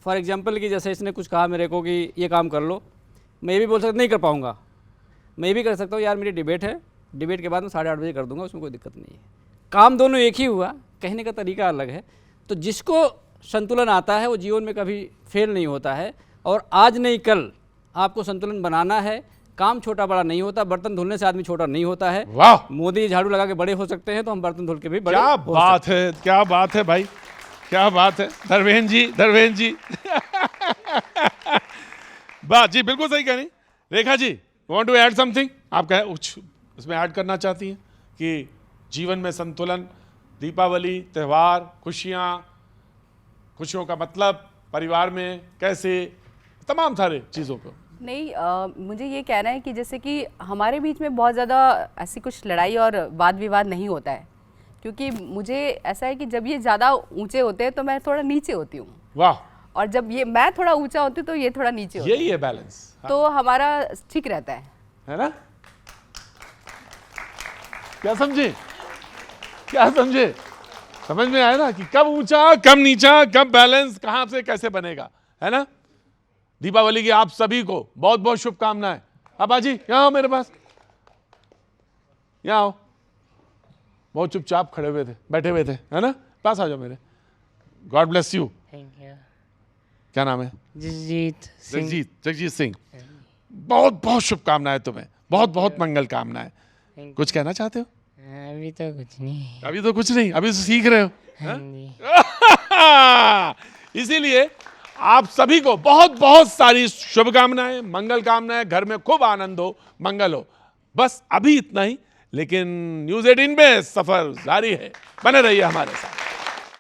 फॉर एग्जांपल कि जैसे इसने कुछ कहा मेरे को कि ये काम कर लो, मैं ये भी बोल सकता नहीं कर पाऊँगा, मैं ये भी कर सकता हूँ यार मेरी डिबेट है, डिबेट के बाद मैं 8:30 बजे कर दूंगा, उसमें कोई दिक्कत नहीं है। काम दोनों एक ही हुआ, कहने का तरीका अलग है। तो जिसको संतुलन आता है वो जीवन में कभी फेल नहीं होता है, और आज नहीं कल आपको संतुलन बनाना है। काम छोटा बड़ा नहीं होता, बर्तन धुलने से आदमी छोटा नहीं होता है। वाह, मोदी झाड़ू लगा के बड़े हो सकते हैं, तो हम बर्तन धुल के भी बड़े। क्या बात है, क्या बात है भाई, क्या बात है धर्मेंद्र जी बात जी बिल्कुल सही कह रही। Rekha ji, want to add something? आप कहे उसमें ऐड करना चाहती हैं कि जीवन में संतुलन, दीपावली, त्यौहार, खुशियों का मतलब परिवार में कैसे, तमाम सारे चीज़ों को। नहीं, मुझे ये कहना है कि जैसे कि हमारे बीच में बहुत ज़्यादा ऐसी कुछ लड़ाई और वाद विवाद नहीं होता है, क्योंकि मुझे ऐसा है कि जब ये ज़्यादा ऊंचे होते हैं तो मैं थोड़ा नीचे होती हूँ। वाह। और जब ये मैं थोड़ा ऊंचा होती हूँ तो ये थोड़ा नीचे होता है। यही है बैलेंस। तो हमारा ठीक रहता है ना? क्या समझे, क्या समझे, समझ में आया ना कि कब ऊंचा कब नीचा, कब बैलेंस कहाँ से कैसे बनेगा, है ना? दीपावली की आप सभी को बहुत बहुत शुभकामनाएं। अब बाजी यहाँ आओ मेरे पास, यहाँ आओ। बहुत चुपचाप खड़े हुए थे, बैठे हुए थे, है ना? पास आ जाओ मेरे। God bless you. Thank you. क्या नाम है? जगजीत सिंह। बहुत बहुत शुभकामनाएं तुम्हें, बहुत बहुत मंगल कामनाएं। कुछ कहना चाहते हो? अभी तो कुछ नहीं। अभी तो कुछ नहीं, अभी तो सीख रहे हो। इसीलिए आप सभी को बहुत बहुत सारी शुभकामनाएं, मंगल कामनाएं। घर में खूब आनंद हो, मंगल हो। बस अभी इतना ही, लेकिन न्यूज़ 18 में सफर जारी है। बने रहिए हमारे साथ।